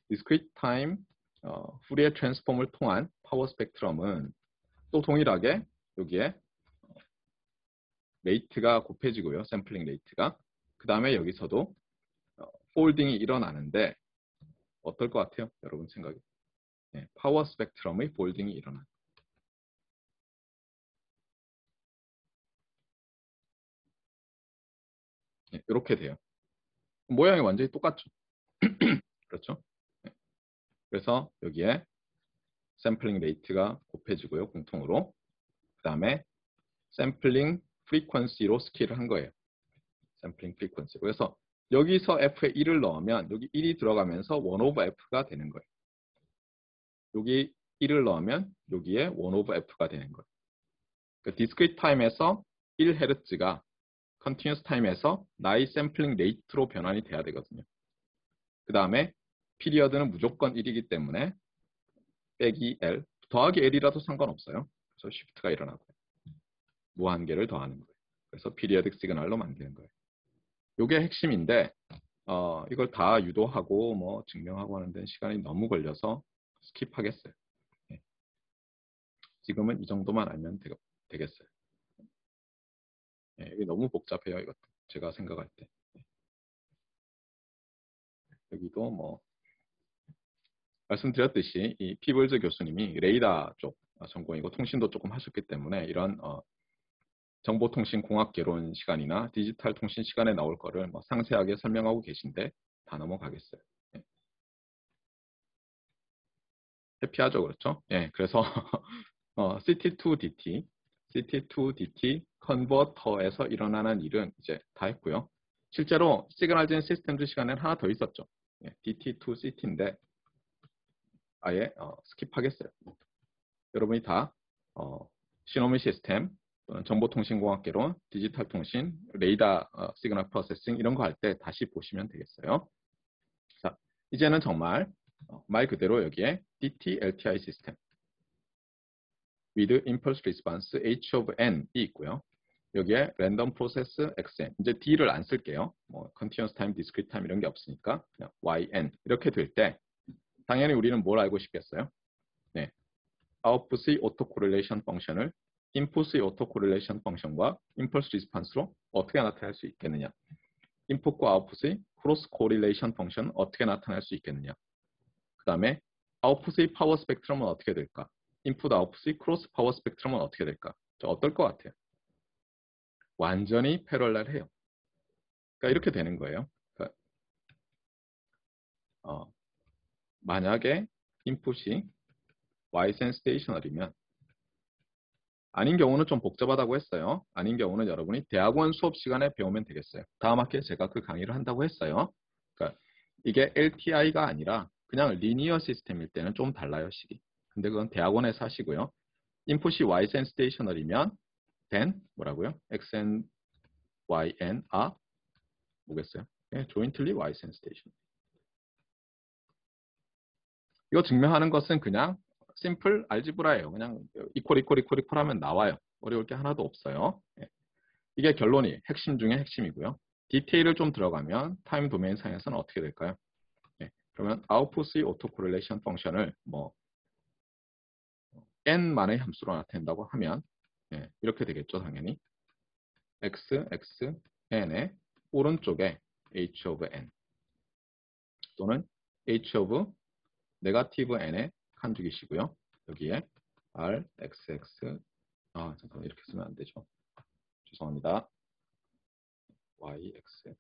discrete time 후리에 트랜스폼을 통한 파워 스펙트럼은 또 동일하게 여기에 레이트가 곱해지고요. 샘플링 레이트가. 그 다음에 여기서도 폴딩이 일어나는데 어떨 것 같아요? 여러분 생각에. 파워 스펙트럼의 폴딩이 일어나요. 이렇게 돼요. 모양이 완전히 똑같죠. 그렇죠? 그래서 여기에 샘플링 레이트가 곱해지고요. 공통으로. 그 다음에 샘플링 프리퀀시로 스케일을 한 거예요. 샘플링 프리퀀시. 그래서 여기서 F에 1을 넣으면 여기 1이 들어가면서 1 over F가 되는 거예요. 여기 1을 넣으면 여기에 1 over F가 되는 거예요. 그 디스크리트 타임에서 1Hz가 컨티뉴스 타임에서 나의 샘플링 레이트로 변환이 돼야 되거든요. 그 다음에 피리어드는 무조건 1이기 때문에 빼기 L, 더하기 L이라도 상관없어요. 그래서 쉬프트가 일어나고요. 무한계를 더하는 거예요. 그래서 피리어딕 시그널로 만드는 거예요. 이게 핵심인데 이걸 다 유도하고 뭐 증명하고 하는 데는 시간이 너무 걸려서 스킵하겠어요. 지금은 이 정도만 알면 되겠어요. 이게 너무 복잡해요. 이것도 제가 생각할 때. 여기도 뭐 말씀드렸듯이 이 피블즈 교수님이 레이더 쪽 전공이고 통신도 조금 하셨기 때문에 이런 정보통신공학개론 시간이나 디지털 통신 시간에 나올 거를 뭐 상세하게 설명하고 계신데 다 넘어가겠어요. 해피하죠, 그렇죠? 그래서 CT2DT 컨버터에서 일어나는 일은 이제 다 했고요. 실제로 시그널 젠 시스템즈 시간에는 하나 더 있었죠. DT2CT인데 아예 스킵하겠어요. 여러분이 다 시노미 시스템 또는 정보통신공학개론, 디지털 통신, 레이더 시그널 프로세싱 이런 거 할 때 다시 보시면 되겠어요. 자, 이제는 정말 말 그대로 여기에 DT LTI 시스템 with impulse response H of n이 있고요. 여기에 random process xn 이제 D를 안 쓸게요. 뭐 continuous time, discrete time 이런 게 없으니까 그냥 yn 이렇게 될 때 당연히 우리는 뭘 알고 싶겠어요? 네, output의 autocorrelation 펑션을 input의 autocorrelation 펑션과 impulse response로 어떻게 나타낼 수 있겠느냐? 인풋과 아웃풋의 크로스 코릴레이션 펑션 어떻게 나타낼 수 있겠느냐? 그 다음에 아웃풋의 파워 스펙트럼은 어떻게 될까? 인풋 아웃풋의 크로스 파워 스펙트럼은 어떻게 될까? 어떨 것 같아요? 완전히 패럴렐해요. 그러니까 이렇게 되는 거예요. 그러니까 만약에 인풋이 Y센 스테이셔널이면 아닌 경우는 좀 복잡하다고 했어요. 아닌 경우는 여러분이 대학원 수업 시간에 배우면 되겠어요. 다음 학기에 제가 그 강의를 한다고 했어요. 그러니까 이게 LTI가 아니라 그냥 리니어 시스템일 때는 좀 달라요, 식이. 근데 그건 대학원에서 하시고요. 인풋이 Y센 스테이셔널이면 then 뭐라고요? Xn, Yn are 뭐겠어요? 네, jointly Y센 스테이셔널. 이거 증명하는 것은 그냥 심플 알지브라예요. 그냥 이퀄 하면 나와요. 어려울 게 하나도 없어요. 네. 이게 결론이 핵심 중에 핵심이고요. 디테일을 좀 들어가면 타임 도메인 상에서는 어떻게 될까요? 네. 그러면 아웃풋의 오토코릴레이션 펑션을 뭐 n만의 함수로 나타낸다고 하면 네. 이렇게 되겠죠, 당연히. x, x, n의 오른쪽에 h of n 또는 h of 네거티브 n의 칸죽이시고요. 여기에 r, x, x 잠깐만 이렇게 쓰면 안 되죠. 죄송합니다. y, x,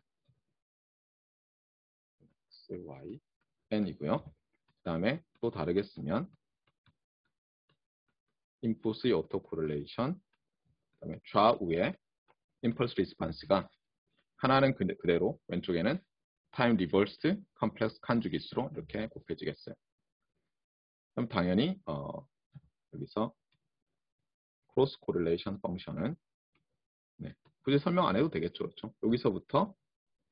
x, y, n이고요. 그 다음에 또 다르게 쓰면 인풋의 오토코릴레이션 그 다음에 좌우에 임펄스 리스판스가 하나는 그대로 왼쪽에는 타임 리버스 컴플렉스 칸주기수로 이렇게 곱해지겠어요. 그럼 당연히 여기서 크로스 코릴레이션 펑션은 굳이 설명 안 해도 되겠죠. 그렇죠? 여기서부터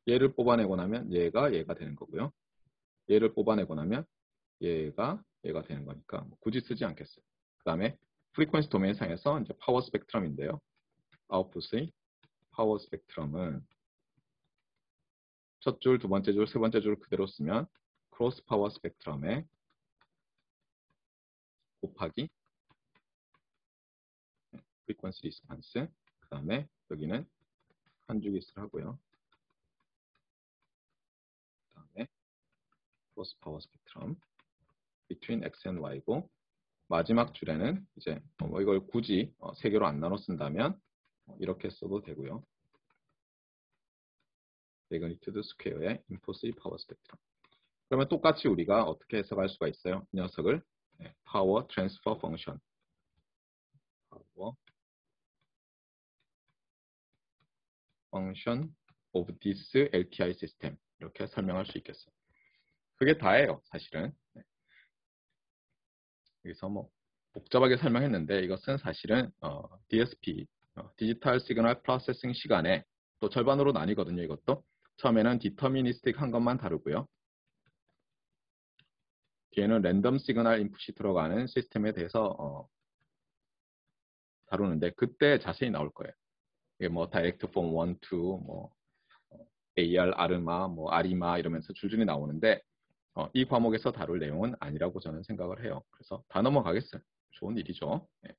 얘를 뽑아내고 나면 얘가 되는 거고요. 얘를 뽑아내고 나면 얘가 되는 거니까 굳이 쓰지 않겠어요. 그 다음에 프리퀀시 도메인 상에서 이제 파워 스펙트럼인데요. 아웃풋의 파워 스펙트럼은 첫 줄, 두 번째 줄, 세 번째 줄 그대로 쓰면 크로스 파워 스펙트럼에 곱하기 프리퀀시 리스판스 그 다음에 여기는 한 주기수를 하고요. 그 다음에 크로스 파워 스펙트럼 between x and y고 마지막 줄에는 이제 이걸 굳이 세 개로 안 나눠 쓴다면 이렇게 써도 되고요. 매그니튜드 스퀘어의 인풋의 파워 스펙트럼. 그러면 똑같이 우리가 어떻게 해석할 수가 있어요? 이 녀석을 파워 트랜스퍼 펑션 파워 펑션 of this LTI 시스템 이렇게 설명할 수 있겠어요. 그게 다예요, 사실은. 여기서 뭐 복잡하게 설명했는데 이것은 사실은 DSP, 디지털 시그널 프로세싱 시간에 또 절반으로 나뉘거든요. 이것도 처음에는 디터미니스틱 한 것만 다루고요. 뒤에는 랜덤 시그널 인풋이 들어가는 시스템에 대해서 다루는데 그때 자세히 나올 거예요. 이게 뭐 다이렉트 폼 1, 2, 뭐 AR, 아르마, 뭐 아리마 이러면서 줄줄이 나오는데 이 과목에서 다룰 내용은 아니라고 저는 생각을 해요. 그래서 다 넘어가겠어요. 좋은 일이죠. 네.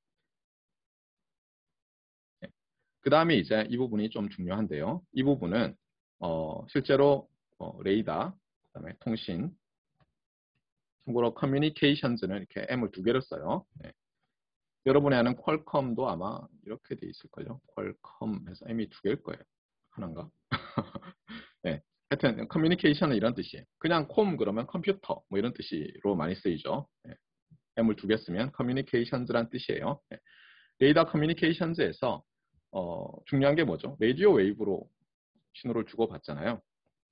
네. 그 다음에 이제 이 부분이 좀 중요한데요. 이 부분은 실제로 레이더, 그 다음에 통신, 참고로 커뮤니케이션즈는 이렇게 M을 두 개를 써요. 네. 여러분이 아는 퀄컴도 아마 이렇게 돼 있을걸요. 퀄컴에서 M이 두 개일 거예요. 하나인가? 네. 하여튼 커뮤니케이션은 이런 뜻이에요. 그냥 콤 그러면 컴퓨터 뭐 이런 뜻으로 많이 쓰이죠. 네. M을 두 개 쓰면 커뮤니케이션즈란 뜻이에요. 네. 레이더 커뮤니케이션즈에서 중요한 게 뭐죠? 라디오 웨이브로 신호를 주고받잖아요.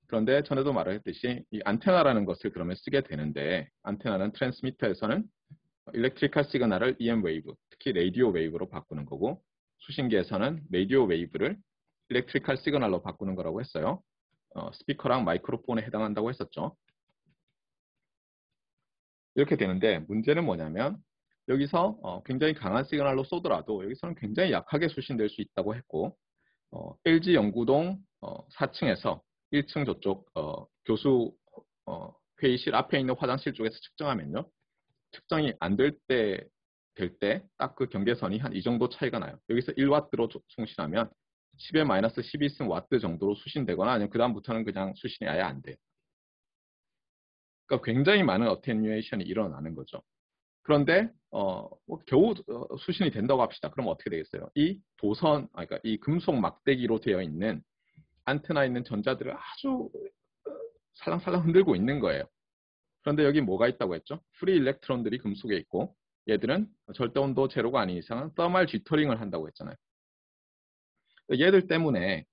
그런데 전에도 말했듯이 이 안테나라는 것을 그러면 쓰게 되는데 안테나는 트랜스미터에서는 일렉트리컬 시그널을 EM 웨이브, 특히 라디오 웨이브로 바꾸는 거고 수신기에서는 라디오 웨이브를 일렉트리컬 시그널로 바꾸는 거라고 했어요. 스피커랑 마이크로폰에 해당한다고 했었죠. 이렇게 되는데 문제는 뭐냐면 여기서 굉장히 강한 시그널로 쏘더라도 여기서는 굉장히 약하게 수신될 수 있다고 했고 LG 영구동 4층에서 1층 저쪽 교수 회의실 앞에 있는 화장실 쪽에서 측정하면요. 측정이 안 될 때 딱 그 경계선이 한 이 정도 차이가 나요. 여기서 1와트로 송신하면 10의 마이너스 12승 와트 정도로 수신되거나 아니면 그 다음부터는 그냥 수신이 아예 안 돼요. 그러니까 굉장히 많은 어테뉴에이션이 일어나는 거죠. 그런데 뭐 겨우 수신이 된다고 합시다. 그럼 어떻게 되겠어요? 이 그러니까 이 금속 막대기로 되어 있는 안테나 있는 전자들을 아주 살랑살랑 흔들고 있는 거예요. 그런데 여기 뭐가 있다고 했죠? 프리 일렉트론들이 금속에 있고 얘들은 절대 온도 제로가 아닌 이상은 더멀 지터링을 한다고 했잖아요. 얘들 때문에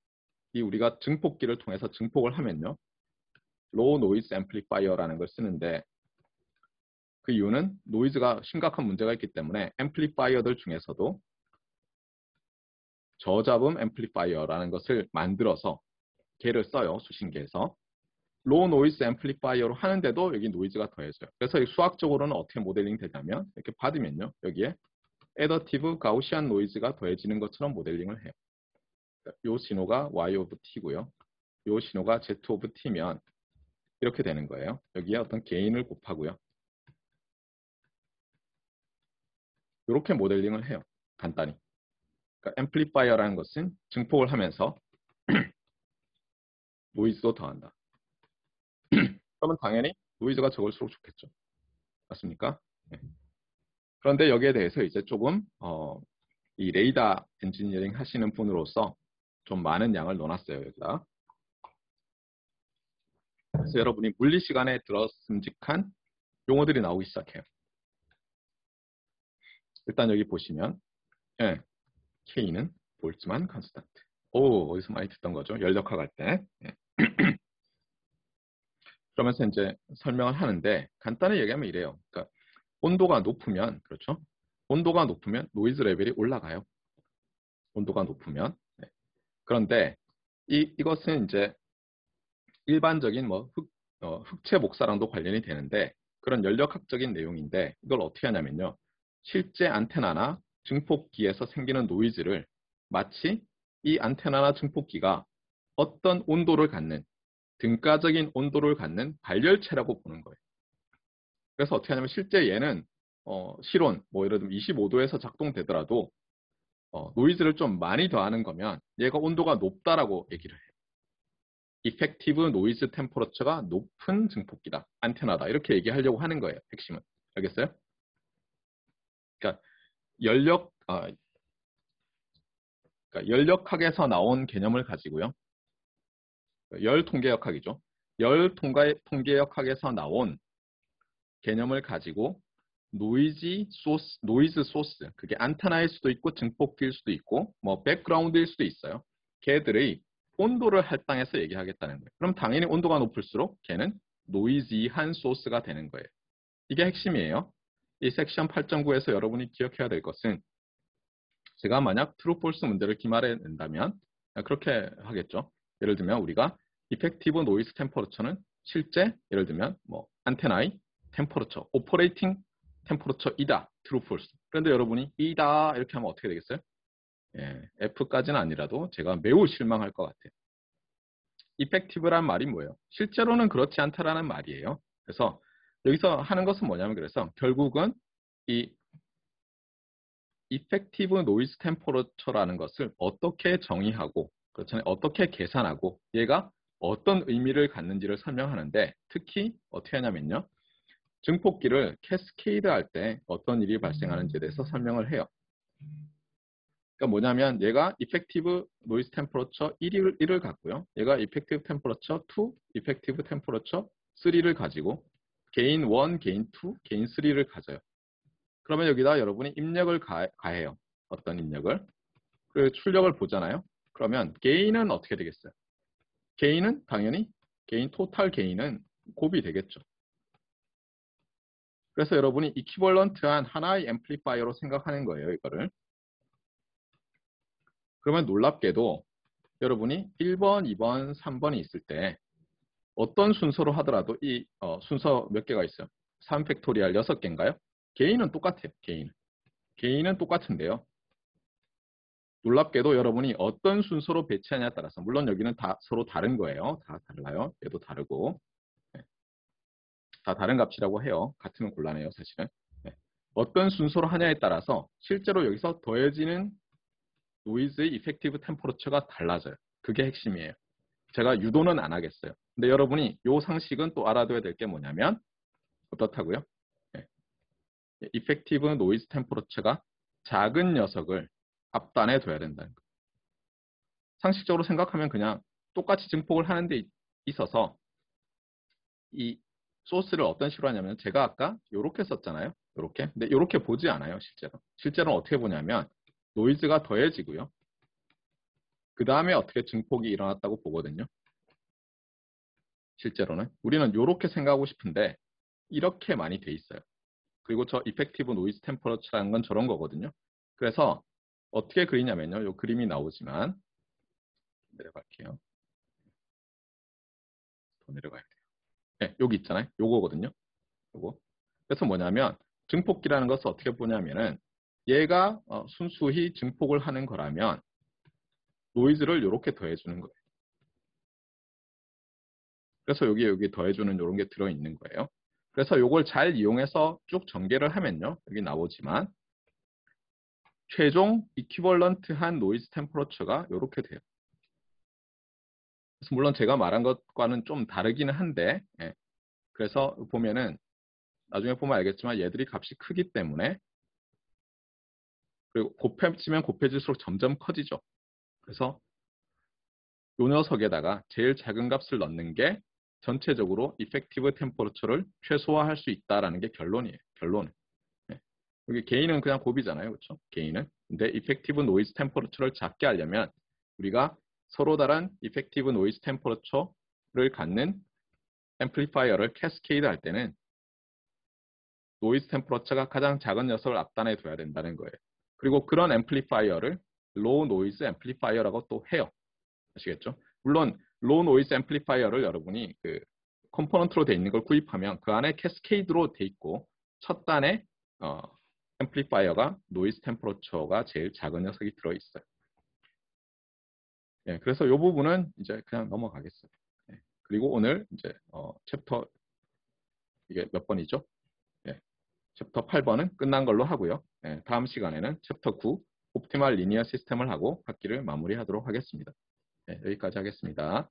이 우리가 증폭기를 통해서 증폭을 하면요. 로우 노이즈 앰플리파이어라는 걸 쓰는데 그 이유는 노이즈가 심각한 문제가 있기 때문에 앰플리파이어들 중에서도 저잡음 앰플리파이어라는 것을 만들어서 걔를 써요. 수신기에서. 로우 노이즈 앰플리파이어로 하는데도 여기 노이즈가 더해져요. 그래서 수학적으로는 어떻게 모델링 되냐면 이렇게 받으면요. 여기에 애더티브 가우시안 노이즈가 더해지는 것처럼 모델링을 해요. 이 신호가 y of t고요. 이 신호가 z of t면 이렇게 되는 거예요. 여기에 어떤 게인을 곱하고요. 이렇게 모델링을 해요. 간단히. 그러니까 앰플리파이어라는 것은 증폭을 하면서 노이즈도 더한다. 그러면 당연히 노이즈가 적을수록 좋겠죠. 맞습니까? 네. 그런데 여기에 대해서 이제 조금 이 레이더 엔지니어링 하시는 분으로서 좀 많은 양을 넣어놨어요. 여기다. 그래서 여러분이 물리 시간에 들었음직한 용어들이 나오기 시작해요. 일단 여기 보시면 예, K는 볼츠만 컨스탄트. 오, 어디서 많이 듣던 거죠. 열역학 할 때. 예. 그러면서 이제 설명을 하는데 간단히 얘기하면 이래요. 그러니까 온도가 높으면 그렇죠. 온도가 높으면 노이즈 레벨이 올라가요. 온도가 높으면. 네. 그런데 이것은 이제 일반적인 뭐 흑체 복사랑도 관련이 되는데 그런 연력학적인 내용인데 이걸 어떻게 하냐면요. 실제 안테나나 증폭기에서 생기는 노이즈를 마치 이 안테나나 증폭기가 어떤 온도를 갖는 등가적인 온도를 갖는 발열체라고 보는 거예요. 그래서 어떻게 하냐면 실제 얘는 실온 뭐 예를 들면 25도에서 작동되더라도 노이즈를 좀 많이 더하는 거면 얘가 온도가 높다라고 얘기를 해요. 이펙티브 노이즈 템퍼러처가 높은 증폭기다. 안테나다. 이렇게 얘기하려고 하는 거예요. 핵심은. 알겠어요? 그러니까 열역학에서 나온 개념을 가지고요. 열 통계역학이죠. 열 통계역학에서 나온 개념을 가지고 노이즈 소스, 그게 안테나일 수도 있고 증폭기일 수도 있고 뭐 백그라운드일 수도 있어요. 걔들의 온도를 할당해서 얘기하겠다는 거예요. 그럼 당연히 온도가 높을수록 걔는 노이지한 소스가 되는 거예요. 이게 핵심이에요. 이 섹션 8.9에서 여러분이 기억해야 될 것은 제가 만약 트루 폴스 문제를 기말해 낸다면 그렇게 하겠죠. 예를 들면 우리가 이펙티브 노이즈 템퍼러처는 실제 예를 들면 뭐 안테나의 템퍼러처, 오퍼레이팅 템퍼러처이다. 트루 폴스. 그런데 여러분이 이다 이렇게 하면 어떻게 되겠어요? 예, F까지는 아니라도 제가 매우 실망할 것 같아요. 이펙티브란 말이 뭐예요? 실제로는 그렇지 않다라는 말이에요. 그래서 여기서 하는 것은 뭐냐면 그래서 결국은 이 이펙티브 노이즈 템퍼러처라는 것을 어떻게 정의하고 그렇잖아요. 어떻게 계산하고 얘가 어떤 의미를 갖는지를 설명하는데 특히 어떻게 하냐면요. 증폭기를 캐스케이드 할 때 어떤 일이 발생하는지에 대해서 설명을 해요. 그러니까 뭐냐면 얘가 effective noise temperature 1을 갖고요. 얘가 effective temperature 2, effective temperature 3를 가지고 gain 1, gain 2, gain 3를 가져요. 그러면 여기다 여러분이 입력을 가해요. 어떤 입력을? 그 출력을 보잖아요. 그러면 gain은 어떻게 되겠어요? gain은 당연히 gain, 토탈 gain은 곱이 되겠죠. 그래서 여러분이 이퀴벌런트한 하나의 앰플리파이어로 생각하는 거예요. 이거를. 그러면 놀랍게도 여러분이 1번, 2번, 3번이 있을 때 어떤 순서로 하더라도 이 순서 몇 개가 있어요? 3팩토리얼 6개인가요? 개인은 똑같아요. 개인은 똑같은데요. 놀랍게도 여러분이 어떤 순서로 배치하냐에 따라서 물론 여기는 다 서로 다른 거예요. 다 달라요. 얘도 다르고 네. 다 다른 값이라고 해요. 같으면 곤란해요. 사실은. 네. 어떤 순서로 하냐에 따라서 실제로 여기서 더해지는 노이즈의 이펙티브 템퍼러처가 달라져요. 그게 핵심이에요. 제가 유도는 안 하겠어요. 근데 여러분이 이 상식은 또 알아둬야 될 게 뭐냐면 어떻다고요? 네. 이펙티브 노이즈 템퍼러처가 작은 녀석을 앞단에 둬야 된다는 거예요. 상식적으로 생각하면 그냥 똑같이 증폭을 하는 데 있어서 이 소스를 어떤 식으로 하냐면 제가 아까 이렇게 썼잖아요. 이렇게. 근데 이렇게 보지 않아요. 실제로는 어떻게 보냐면 노이즈가 더해지고요. 그 다음에 어떻게 증폭이 일어났다고 보거든요. 실제로는. 우리는 이렇게 생각하고 싶은데 이렇게 많이 돼 있어요. 그리고 저 이펙티브 노이즈 템퍼러처라는 건 저런 거거든요. 그래서 어떻게 그리냐면요. 이 그림이 나오지만 내려갈게요. 더 내려가야 돼요. 네, 여기 있잖아요. 요거거든요. 요거. 그래서 뭐냐면 증폭기라는 것을 어떻게 보냐면은 얘가 순수히 증폭을 하는 거라면 노이즈를 이렇게 더해주는 거예요. 그래서 여기 더해주는 이런 게 들어있는 거예요. 그래서 이걸 잘 이용해서 쭉 전개를 하면요. 여기 나오지만 최종 이퀴벌런트한 노이즈 템퍼러처가 이렇게 돼요. 그래서 물론 제가 말한 것과는 좀 다르기는 한데 예. 그래서 보면은 나중에 보면 알겠지만 얘들이 값이 크기 때문에 그리고 곱해지면 곱해질수록 점점 커지죠. 그래서 요 녀석에다가 제일 작은 값을 넣는 게 전체적으로 이펙티브 템퍼러처를 최소화할 수 있다라는 게 결론이에요. 결론은. 네. 여기 개인은 그냥 곱이잖아요. 그렇죠? 개인은. 근데 이펙티브 노이즈 템퍼러처를 작게 하려면 우리가 서로 다른 이펙티브 노이즈 템퍼러처를 갖는 앰플리파이어를 캐스케이드 할 때는 노이즈 템퍼러처가 가장 작은 녀석을 앞단에 둬야 된다는 거예요. 그리고 그런 앰플리파이어를 로우 노이즈 앰플리파이어라고 또 해요. 아시겠죠? 물론 로우 노이즈 앰플리파이어를 여러분이 그 컴포넌트로 돼 있는 걸 구입하면 그 안에 캐스케이드로 돼 있고 첫 단에 앰플리파이어가 노이즈 템퍼러처가 제일 작은 녀석이 들어 있어요. 예, 그래서 이 부분은 이제 그냥 넘어가겠어요. 예, 그리고 오늘 이제 챕터 이게 몇 번이죠? 예, 챕터 8번은 끝난 걸로 하고요. 예, 다음 시간에는 챕터 9 옵티멀 리니어 시스템을 하고 학기를 마무리하도록 하겠습니다. 예, 여기까지 하겠습니다.